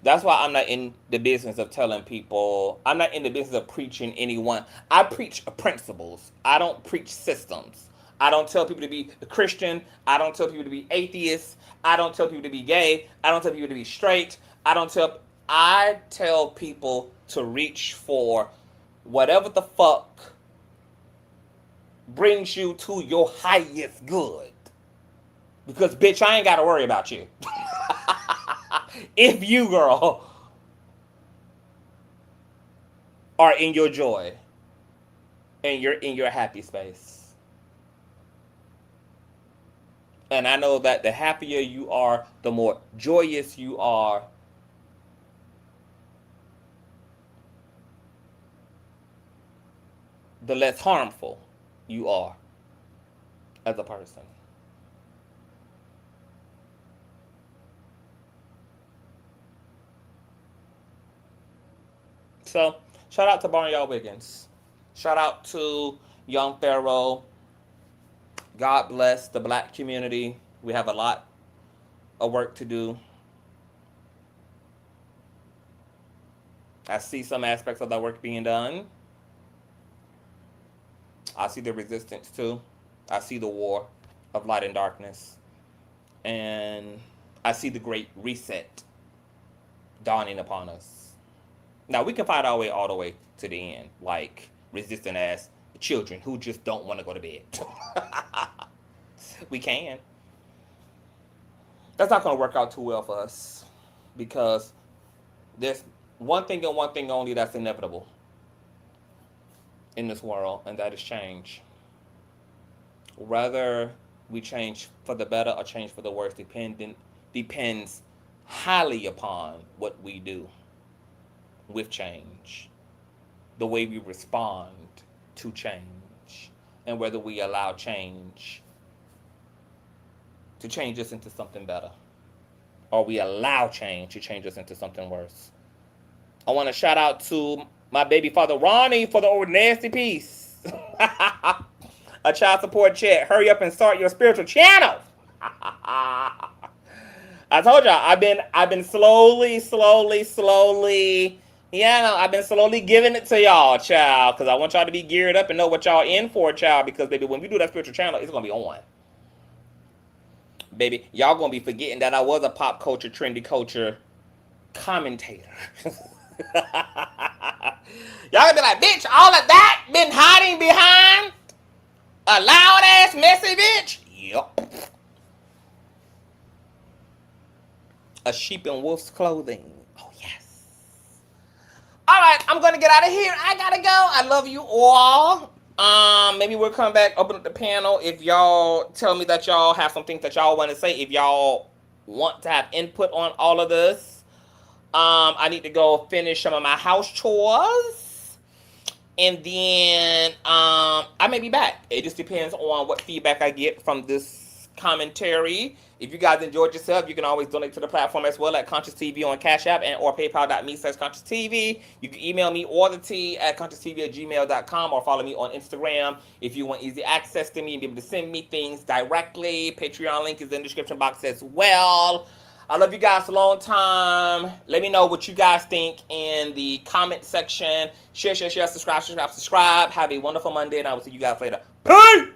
That's why I'm not in the business of telling people, I'm not in the business of preaching anyone. I preach principles. I don't preach systems. I don't tell people to be a Christian. I don't tell people to be atheists. I don't tell people to be gay. I don't tell people to be straight. I tell people to reach for whatever the fuck brings you to your highest good. Because bitch, I ain't got to worry about you. If you, girl, are in your joy and you're in your happy space. And I know that the happier you are, the more joyous you are, the less harmful you are as a person. So, shout out to Barnyard Wiggins. Shout out to young Pharaoh. God bless the black community. We have a lot of work to do. I see some aspects of that work being done. I see the resistance too. I see the war of light and darkness. And I see the great reset dawning upon us. Now, we can fight our way all the way to the end, like resistant ass children who just don't want to go to bed. We can. That's not going to work out too well for us because there's one thing and one thing only that's inevitable in this world, and that is change. Whether we change for the better or change for the worse depends highly upon what we do with change, the way we respond to change, and whether we allow change to change us into something better, or we allow change to change us into something worse. I want to shout out to My baby father Ronnie for the old nasty piece. A child support check. Hurry up and start your spiritual channel. I told y'all I've been slowly. Yeah, no, I've been slowly giving it to y'all, child, because I want y'all to be geared up and know what y'all in for, child. Because baby, when we do that spiritual channel, it's gonna be on. Baby, y'all gonna be forgetting that I was a pop culture, trendy culture commentator. Y'all gonna be like, bitch, all of that been hiding behind a loud ass messy bitch? Yup. A sheep in wolf's clothing. Oh yes. Alright, I'm gonna get out of here. I gotta go. I love you all. Maybe we'll come back, open up the panel. If y'all tell me that y'all have some things that y'all want to say, if y'all want to have input on all of this. I need to go finish some of my house chores. And then I may be back. It just depends on what feedback I get from this commentary. If you guys enjoyed yourself, you can always donate to the platform as well at Consciouztv on Cash App and or paypal.me/Consciouztv. You can email me or the T at consciouztv@gmail.com or follow me on Instagram if you want easy access to me and be able to send me things directly. Patreon link is in the description box as well. I love you guys a long time. Let me know what you guys think in the comment section. Share, subscribe. Have a wonderful Monday, and I will see you guys later. Peace!